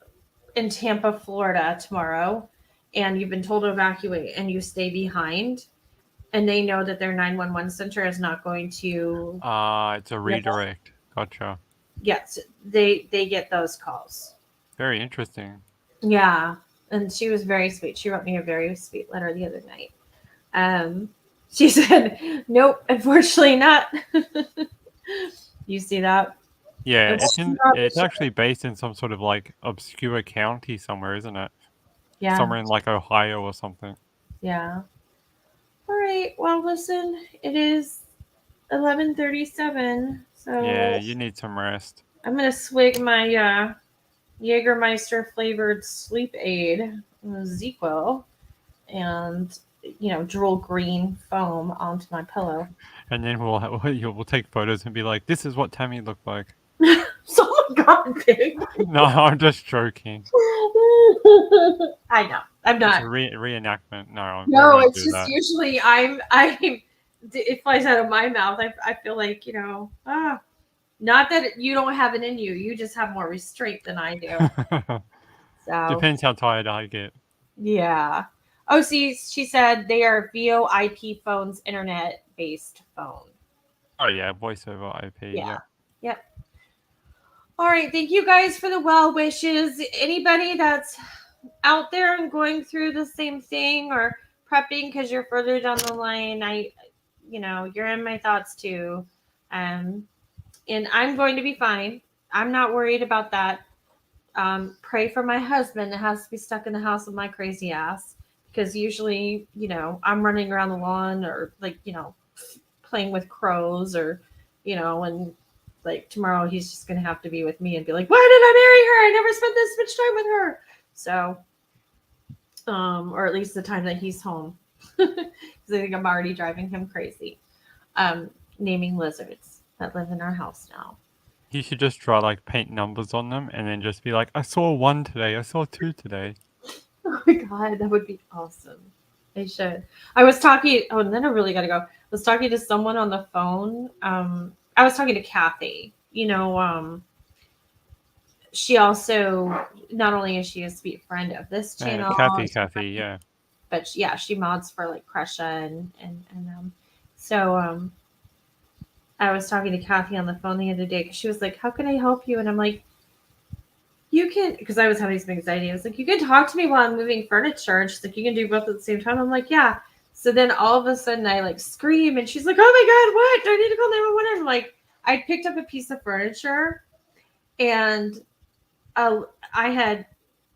Speaker 1: in Tampa, Florida tomorrow, and you've been told to evacuate, and you stay behind, and they know that their 911 center is not going to.
Speaker 2: It's a redirect. Gotcha.
Speaker 1: Yes, they get those calls.
Speaker 2: Very interesting. Yeah.
Speaker 1: And she was very sweet. She wrote me a very sweet letter the other night. She said, nope, unfortunately not. You see that?
Speaker 2: Yeah, it's actually based in some sort of like obscure county somewhere, isn't it?
Speaker 1: Yeah.
Speaker 2: Somewhere in like Ohio or something.
Speaker 1: Yeah. All right. Well, listen, it is 11:37. So
Speaker 2: yeah, you need some rest.
Speaker 1: I'm going to swig my Jägermeister flavored sleep aid, ZzzQuil, and drool green foam onto my pillow.
Speaker 2: And then we'll take photos and be like, "This is what Tammy looked like."
Speaker 1: Oh my god, babe!
Speaker 2: No, I'm just joking.
Speaker 1: I know. I'm not.
Speaker 2: It's a reenactment.
Speaker 1: No, it's just usually I'm. It flies out of my mouth. I feel like not that you don't have it in you. You just have more restraint than I do. So
Speaker 2: depends how tired I get.
Speaker 1: Yeah. Oh, see, she said they are VoIP phones, internet-based phone.
Speaker 2: Oh yeah, voice over IP. Yeah.
Speaker 1: Yep. All right. Thank you guys for the well wishes. Anybody that's out there and going through the same thing or prepping because you're further down the line, you're in my thoughts too. And I'm going to be fine. I'm not worried about that. Pray for my husband that has to be stuck in the house with my crazy ass, because usually, I'm running around the lawn or playing with crows or, and like tomorrow he's just going to have to be with me and be like, why did I marry her? I never spent this much time with her. So, or at least the time that he's home, because I think I'm already driving him crazy. Naming lizards that live in our house now.
Speaker 2: You should just try paint numbers on them and then just be like, I saw 1 today. I saw 2 today.
Speaker 1: Oh my god, that would be awesome. I should. I was talking. Oh, and then I really got to go. I was talking to someone on the phone. I was talking to Kathy. She also, not only is she a sweet friend of this channel,
Speaker 2: Kathy, yeah.
Speaker 1: But yeah, she mods for Kresha and so I was talking to Kathy on the phone the other day because she was like, how can I help you? And I'm like, you can, because I was having some anxiety. I was like, you can talk to me while I'm moving furniture. And she's like, you can do both at the same time. I'm like, yeah. So then all of a sudden I like scream and she's like, oh my God, what? Do I need to call 911? I'm like, I picked up a piece of furniture and I had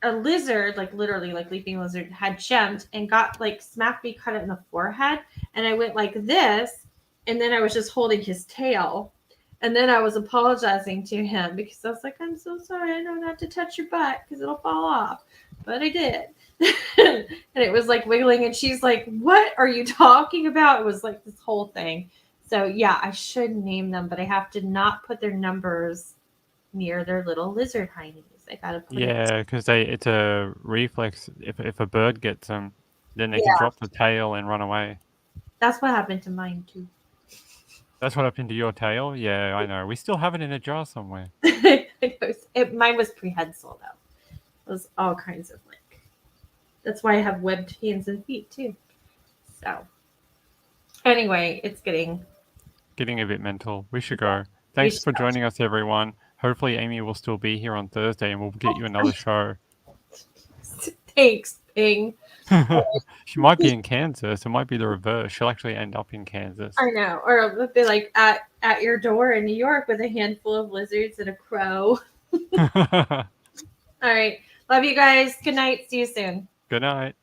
Speaker 1: a lizard, like literally like leaping lizard, had jumped and got like smacked me, cut it in the forehead. And I went like this. And then I was just holding his tail. And then I was apologizing to him because I was like, I'm so sorry. I know not to touch your butt because it'll fall off. But I did. And it was like wiggling. And she's like, what are you talking about? It was like this whole thing. So yeah, I should name them, but I have to not put their numbers near their little lizard heinies. I got to put it.
Speaker 2: Yeah, because it's a reflex. If a bird gets them, then they can drop the tail and run away.
Speaker 1: That's what happened to mine too.
Speaker 2: That's what happened to your tail? Yeah, I know. We still have it in a jar somewhere.
Speaker 1: Mine was prehensile though. It was all kinds of like. That's why I have webbed hands and feet too. So anyway, it's getting
Speaker 2: a bit mental. We should go. Thanks for joining us, everyone. Hopefully Amy will still be here on Thursday and we'll get you another show.
Speaker 1: Thanks, Ping.
Speaker 2: She might be in Kansas. It might be the reverse. She'll actually end up in Kansas.
Speaker 1: I know. Or it'll be like at your door in New York with a handful of lizards and a crow. All right. Love you guys. Good night. See you soon.
Speaker 2: Good night.